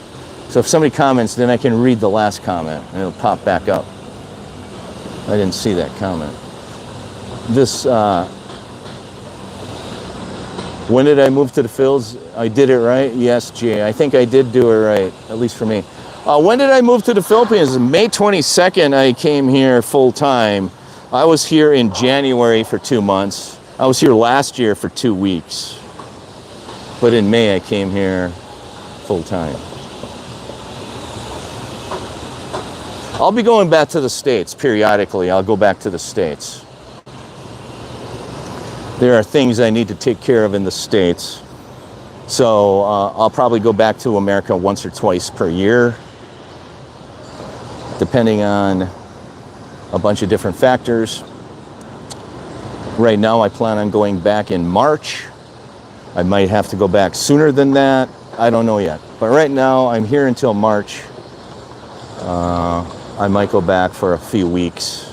So if somebody comments, then I can read the last comment and it'll pop back up. I didn't see that comment. When did I move to the Phils? I did it right? Yes, Jay. I think I did do it right, at least for me. When did I move to the Philippines? May 22nd, I came here full time. I was here in January for 2 months. I was here last year for 2 weeks. But in May, I came here full time. I'll be going back to the States periodically. I'll go back to the States. There are things I need to take care of in the States. So I'll probably go back to America once or twice per year, depending on a bunch of different factors. Right now, I plan on going back in March. I might have to go back sooner than that. I don't know yet. But right now, I'm here until March. I might go back for a few weeks.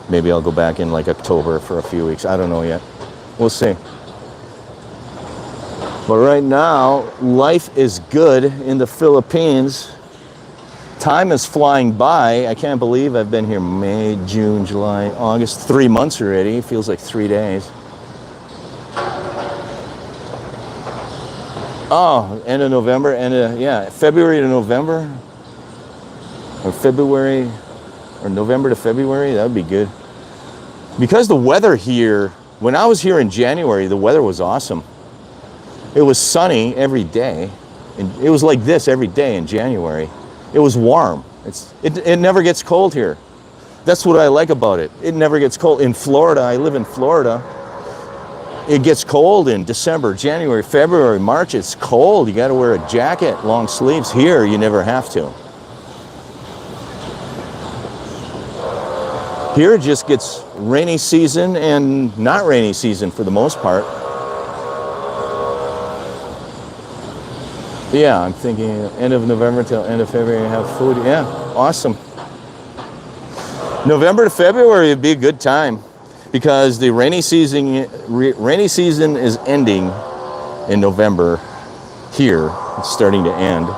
Maybe I'll go back in like October for a few weeks. I don't know yet. We'll see. But right now, life is good in the Philippines. Time is flying by. I can't believe I've been here May, June, July, August, 3 months already. It feels like 3 days. Oh, end of November, February to November. Or November to February, that would be good. Because the weather here, when I was here in January, the weather was awesome. It was sunny every day, and it was like this every day in January. It was warm. It never gets cold here. That's what I like about it. It never gets cold. In Florida, I live in Florida, it gets cold in December, January, February, March. It's cold. You got to wear a jacket, long sleeves. Here, you never have to. Here it just gets rainy season and not rainy season for the most part. Yeah, I'm thinking end of November till end of February, have food. Yeah, awesome. November to February would be a good time because the rainy season is ending in November here. It's starting to end.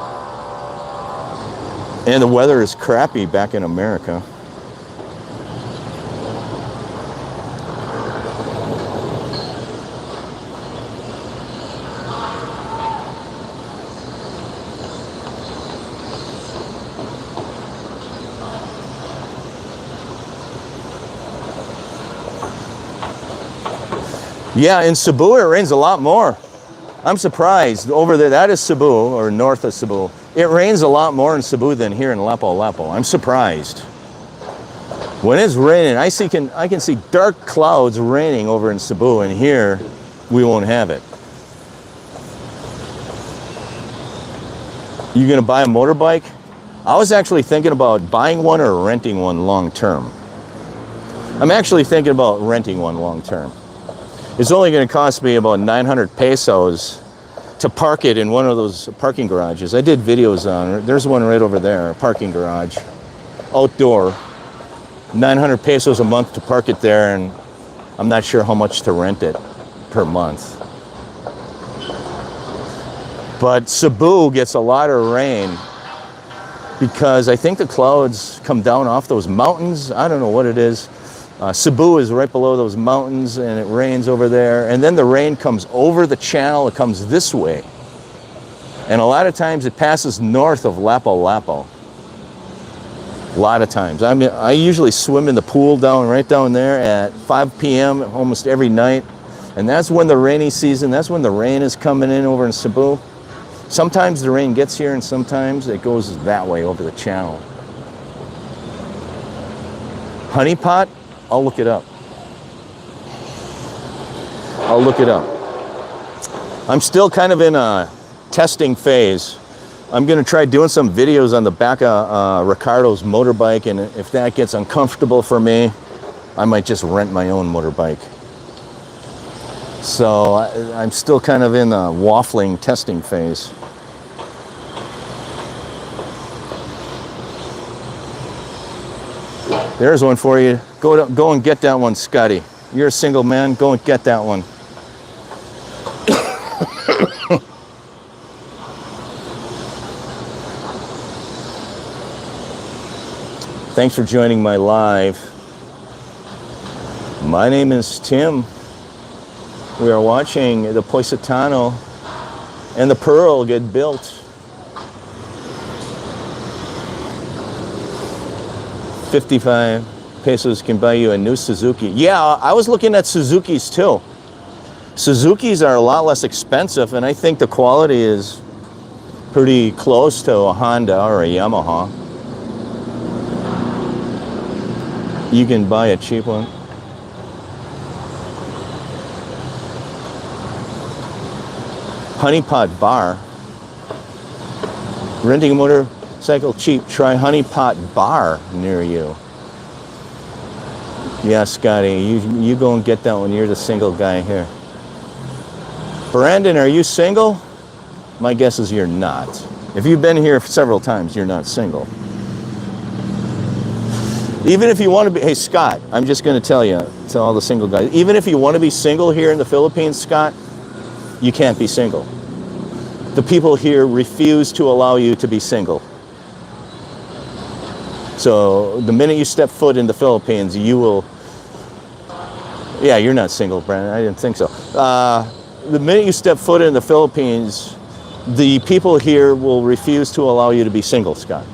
And the weather is crappy back in America. Yeah, in Cebu, it rains a lot more. I'm surprised. Over there, that is Cebu, or north of Cebu. It rains a lot more in Cebu than here in Lapu-Lapu. I'm surprised. When it's raining, I can see dark clouds raining over in Cebu, and here, we won't have it. You gonna buy a motorbike? I was actually thinking about buying one or renting one long term. I'm actually thinking about renting one long term. It's only going to cost me about 900 pesos to park it in one of those parking garages. I did videos on it. There's one right over there, a parking garage, outdoor. 900 pesos a month to park it there, and I'm not sure how much to rent it per month. But Cebu gets a lot of rain because I think the clouds come down off those mountains. I don't know what it is. Cebu is right below those mountains, and it rains over there. And then the rain comes over the channel. It comes this way. And a lot of times it passes north of Lapu-Lapu. A lot of times. I usually swim in the pool right down there at 5 p.m. almost every night. And that's when the rainy season, that's when the rain is coming in over in Cebu. Sometimes the rain gets here, and sometimes it goes that way over the channel. Honeypot? I'll look it up. I'm still kind of in a testing phase. I'm going to try doing some videos on the back of Ricardo's motorbike, and if that gets uncomfortable for me, I might just rent my own motorbike. So I'm still kind of in a waffling testing phase. There's one for you. Go and get that one, Scotty. You're a single man. Go and get that one. Thanks for joining my live. My name is Tim. We are watching the Positano and the Pearl get built. 55 pesos can buy you a new Suzuki. Yeah, I was looking at Suzukis too. Suzukis are a lot less expensive, and I think the quality is pretty close to a Honda or a Yamaha. You can buy a cheap one. Honeypot Bar. Renting a motorcycle cheap. Try Honeypot Bar near you. Yeah, Scotty, you go and get that one. You're the single guy here. Brandon, are you single? My guess is you're not. If you've been here several times, you're not single. Even if you want to be, hey Scott, I'm just going to tell you, to all the single guys, even if you want to be single here in the Philippines, Scott, you can't be single. The people here refuse to allow you to be single. So the minute you step foot in the Philippines, you will, yeah, you're not single, Brandon, I didn't think so. The minute you step foot in the Philippines, the people here will refuse to allow you to be single, Scott.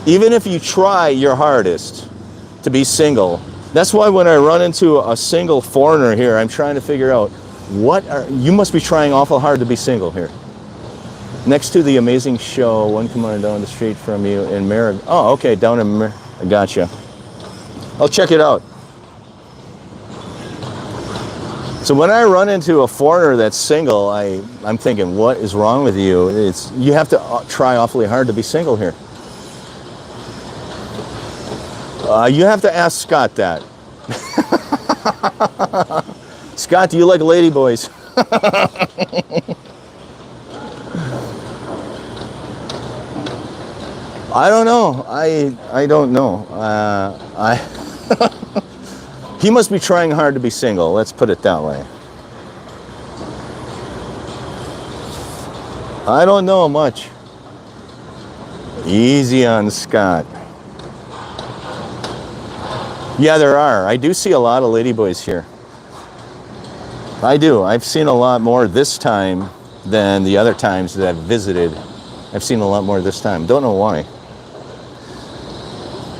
Even if you try your hardest to be single, that's why when I run into a single foreigner here, I'm trying to figure out you must be trying awful hard to be single here. Next to the amazing show, one coming down the street from you in Merrick. Oh, okay, down in I gotcha. I'll check it out. So when I run into a foreigner that's single, I'm thinking, what is wrong with you? You have to try awfully hard to be single here. You have to ask Scott that. Scott, do you like ladyboys? I don't know. I don't know. He must be trying hard to be single. Let's put it that way. I don't know much. Easy on Scott. Yeah, there are. I do see a lot of ladyboys here. I do. I've seen a lot more this time than the other times that I've visited. I've seen a lot more this time. Don't know why.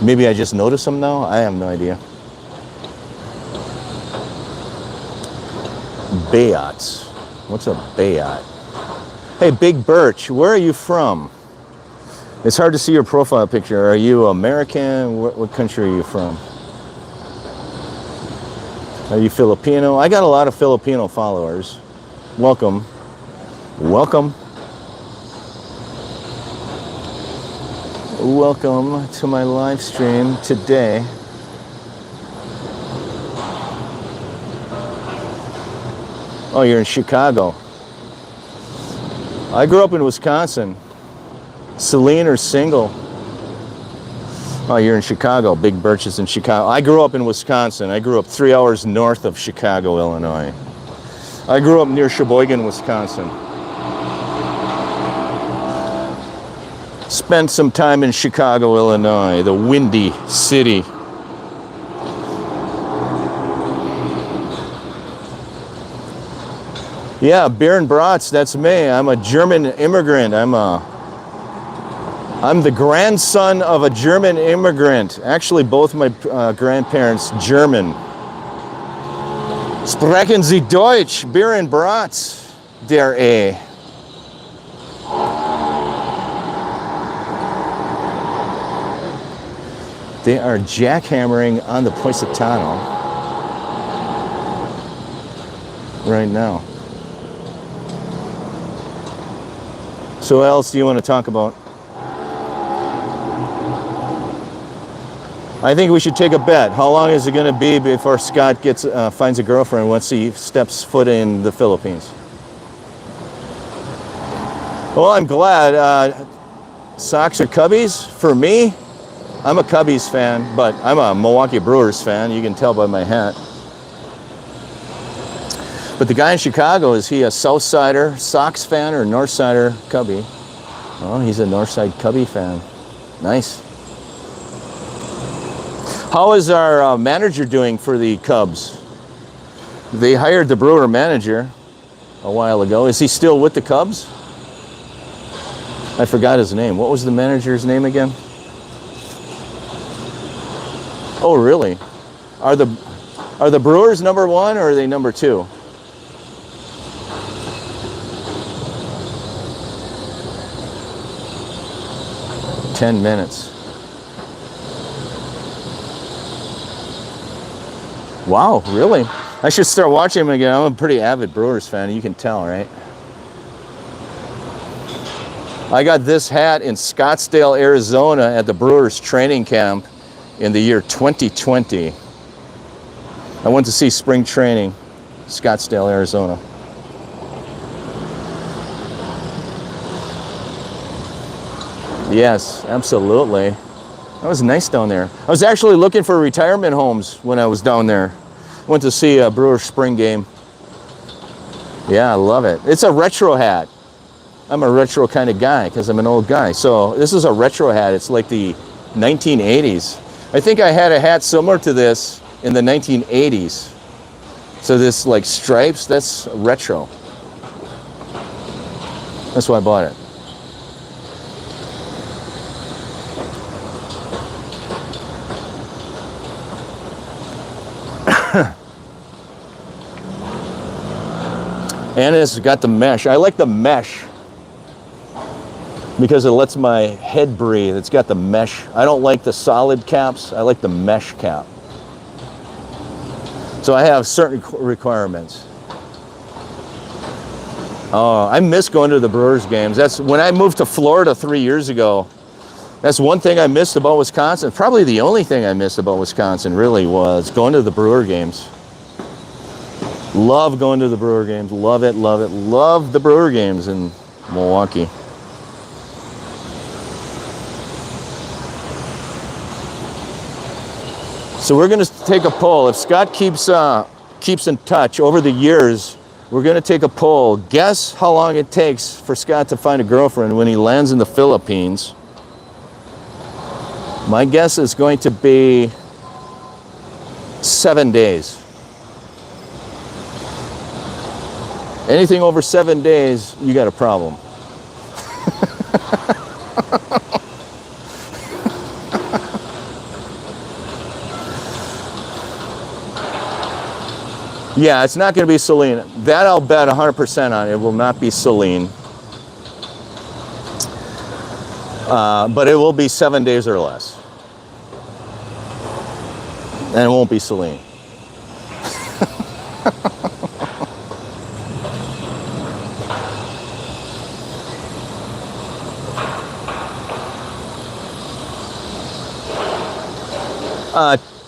Maybe I just noticed them now? I have no idea. Bayats. What's a bayat? Hey, Big Birch, where are you from? It's hard to see your profile picture. Are you American? What country are you from? Are you Filipino? I got a lot of Filipino followers. Welcome. Welcome. Welcome to my live stream today. Oh, you're in Chicago. I grew up in Wisconsin. Celine or single? Oh, you're in Chicago. Big Birch is in Chicago. I grew up in Wisconsin. I grew up 3 hours north of Chicago, Illinois. I grew up near Sheboygan, Wisconsin. Spent some time in Chicago, Illinois, the Windy City. Yeah, beer and brats, that's me. I'm a German immigrant. I'm the grandson of a German immigrant. Actually, both my grandparents German. Sprechen Sie Deutsch? Beer and brats, der E. They are jackhammering on the Positano right now. So what else do you want to talk about? I think we should take a bet. How long is it going to be before Scott finds a girlfriend once he steps foot in the Philippines? Well, I'm glad. Sox or Cubbies? For me, I'm a Cubbies fan, but I'm a Milwaukee Brewers fan. You can tell by my hat. But the guy in Chicago, is he a Southsider Sox fan or Northsider Cubby? Oh, he's a Northside Cubby fan. Nice. How is our manager doing for the Cubs? They hired the Brewer manager a while ago. Is he still with the Cubs? I forgot his name. What was the manager's name again? Oh, really? Are the Brewers number one or are they number two? 10 minutes. Wow, really? I should start watching him again. I'm a pretty avid Brewers fan. You can tell, right? I got this hat in Scottsdale, Arizona at the Brewers training camp in the year 2020. I went to see spring training, Scottsdale, Arizona. Yes, absolutely. That was nice down there. I was actually looking for retirement homes when I was down there. Went to see a Brewers spring game. Yeah, I love it. It's a retro hat. I'm a retro kind of guy because I'm an old guy. So this is a retro hat. It's like the 1980s. I think I had a hat similar to this in the 1980s. So this like stripes, that's retro. That's why I bought it. And it's got the mesh. I like the mesh because it lets my head breathe. It's got the mesh. I don't like the solid caps. I like the mesh cap. So I have certain requirements. Oh, I miss going to the Brewers games. That's when I moved to Florida 3 years ago. That's one thing I missed about Wisconsin. Probably the only thing I missed about Wisconsin really was going to the Brewer games. Love going to the Brewer games. Love it, love it. Love the Brewer games in Milwaukee. So we're going to take a poll. If Scott keeps in touch over the years, we're going to take a poll. Guess how long it takes for Scott to find a girlfriend when he lands in the Philippines. My guess is going to be 7 days. Anything over 7 days, you got a problem. Yeah, it's not going to be Celine. That I'll bet 100% on. It will not be Celine. But it will be 7 days or less. And it won't be Celine.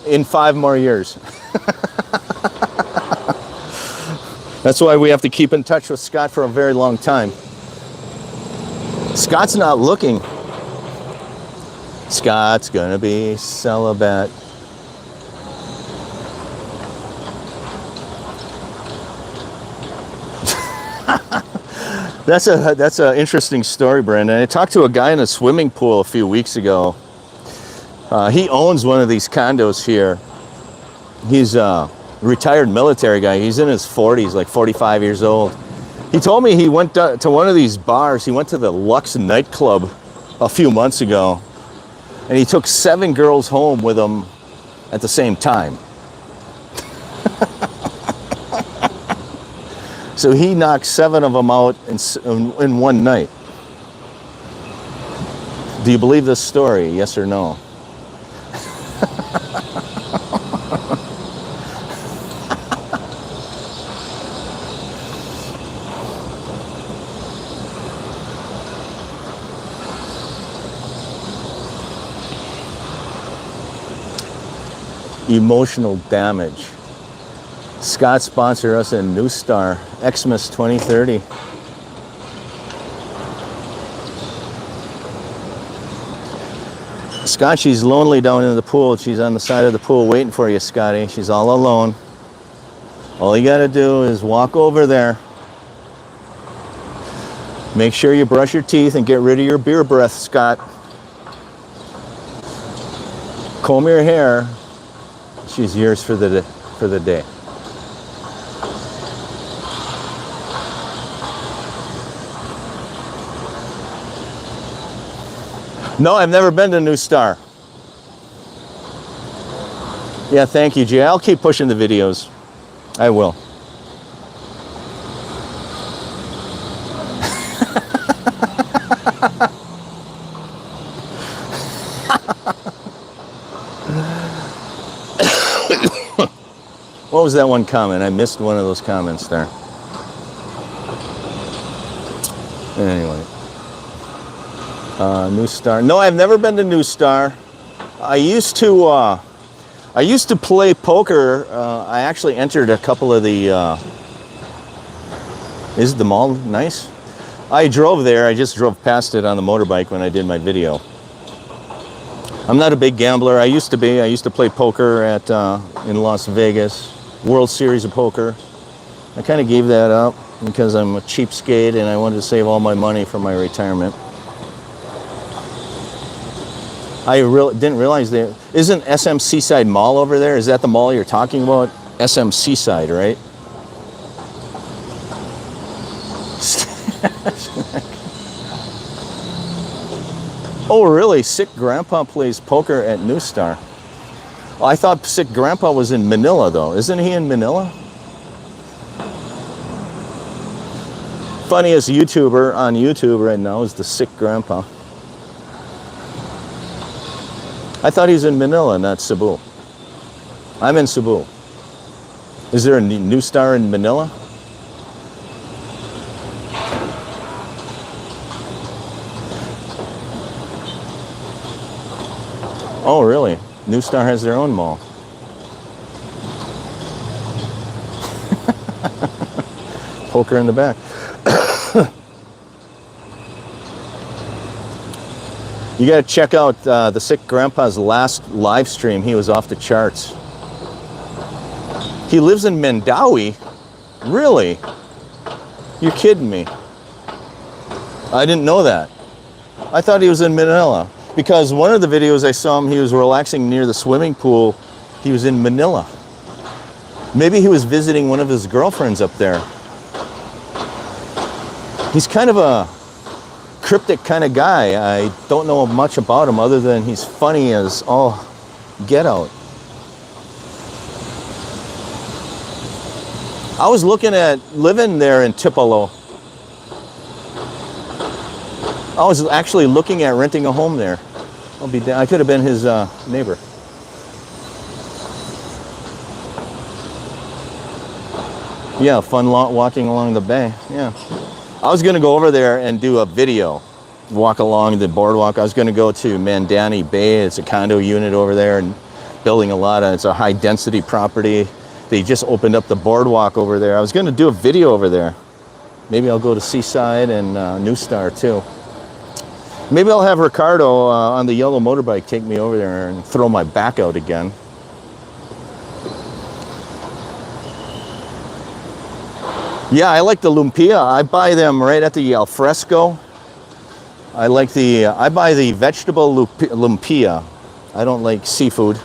In 5 more years. That's why we have to keep in touch with Scott for a very long time. Scott's not looking. Scott's gonna be celibate. That's an interesting story, Brandon. I talked to a guy in a swimming pool a few weeks ago. He owns one of these condos here. He's a retired military guy. He's in his 40s, like 45 years old. He told me he went to one of these bars. He went to the Lux nightclub a few months ago, and he took 7 girls home with him at the same time. So he knocked 7 of them out in one night. Do you believe this story? Yes or no? Emotional damage. Scott sponsored us in New Star, Xmas 2030. Scott, she's lonely down in the pool. She's on the side of the pool waiting for you, Scotty. She's all alone. All you gotta do is walk over there. Make sure you brush your teeth and get rid of your beer breath, Scott. Comb your hair. She's yours for the day. No, I've never been to New Star. Yeah, thank you, Jay. I'll keep pushing the videos. I will. What was that one comment? I missed one of those comments there. Anyway. New Star. No, I've never been to New Star. I used to play poker. I actually entered a couple of the. Is the mall nice? I drove there. I just drove past it on the motorbike when I did my video. I'm not a big gambler. I used to be. I used to play poker at in Las Vegas, World Series of Poker. I kind of gave that up because I'm a cheapskate and I wanted to save all my money for my retirement. I didn't realize there isn't SM Seaside Mall over there. Is that the mall you're talking about? SM Seaside, right? Oh, really? Sick grandpa plays poker at New Star. I thought Sick Grandpa was in Manila, though. Isn't he in Manila? Funniest YouTuber on YouTube right now is the Sick Grandpa. I thought he's in Manila, not Cebu. I'm in Cebu. Is there a new star in Manila? Oh, really? New Star has their own mall. Poker in the back. You got to check out the Sick Grandpa's last live stream. He was off the charts. He lives in Mandawi? Really? You're kidding me. I didn't know that. I thought he was in Manila. Because one of the videos I saw him, he was relaxing near the swimming pool. He was in Manila. Maybe he was visiting one of his girlfriends up there. He's kind of a cryptic kind of guy. I don't know much about him other than he's funny as all get out. I was looking at living there in Tipolo. I was actually looking at renting a home there. I could have been his neighbor. Yeah, fun walking along the bay. Yeah. I was going to go over there and do a video, walk along the boardwalk. I was going to go to Mandani Bay. It's a condo unit over there and building a lot of, it's a high density property. They just opened up the boardwalk over there. I was going to do a video over there. Maybe I'll go to Seaside and New Star too. Maybe I'll have Ricardo on the yellow motorbike take me over there and throw my back out again. Yeah, I like the lumpia. I buy them right at the alfresco. I buy the vegetable lumpia. I don't like seafood.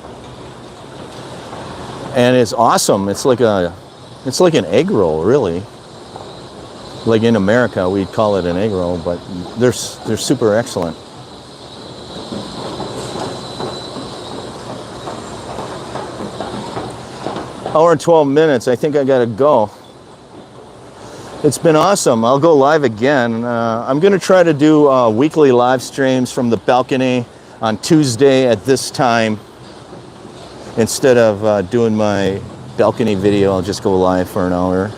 And it's awesome. It's like an egg roll, really. Like in America, we'd call it an egg roll, but they're super excellent. Hour and 12 minutes. I think I gotta go. It's been awesome. I'll go live again. I'm gonna try to do weekly live streams from the balcony on Tuesday at this time. Instead of doing my balcony video, I'll just go live for an hour.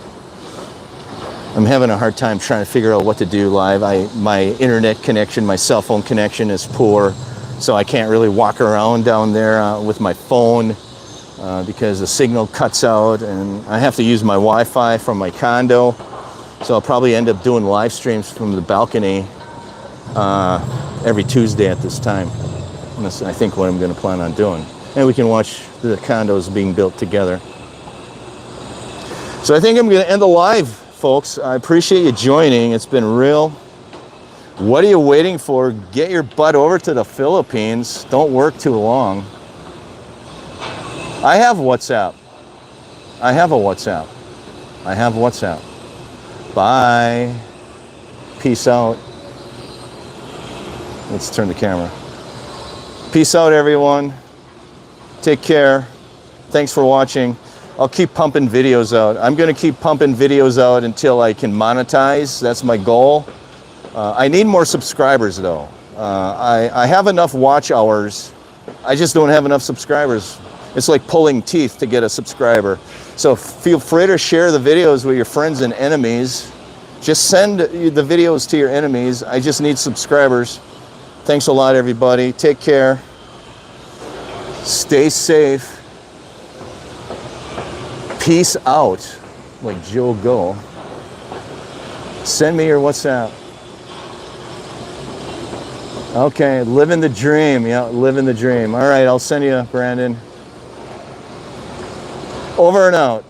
I'm having a hard time trying to figure out what to do live. My internet connection, my cell phone connection is poor, so I can't really walk around down there with my phone because the signal cuts out, and I have to use my Wi-Fi from my condo. So I'll probably end up doing live streams from the balcony every Tuesday at this time. And that's, I think, what I'm going to plan on doing. And we can watch the condos being built together. So I think I'm going to end the live, folks. I appreciate you joining. It's been real. What are you waiting for? Get your butt over to the Philippines. Don't work too long. I have WhatsApp. I have a WhatsApp. I have WhatsApp. Bye. Peace out. Let's turn the camera. Peace out, everyone. Take care. Thanks for watching. I'll keep pumping videos out. I'm going to keep pumping videos out until I can monetize. That's my goal. I need more subscribers, though. I have enough watch hours. I just don't have enough subscribers. It's like pulling teeth to get a subscriber. So feel free to share the videos with your friends and enemies. Just send the videos to your enemies. I just need subscribers. Thanks a lot, everybody. Take care. Stay safe. Peace out, like Joe Go. Send me your WhatsApp. Okay, living the dream. Yeah, living the dream. All right, I'll send you, Brandon. Over and out.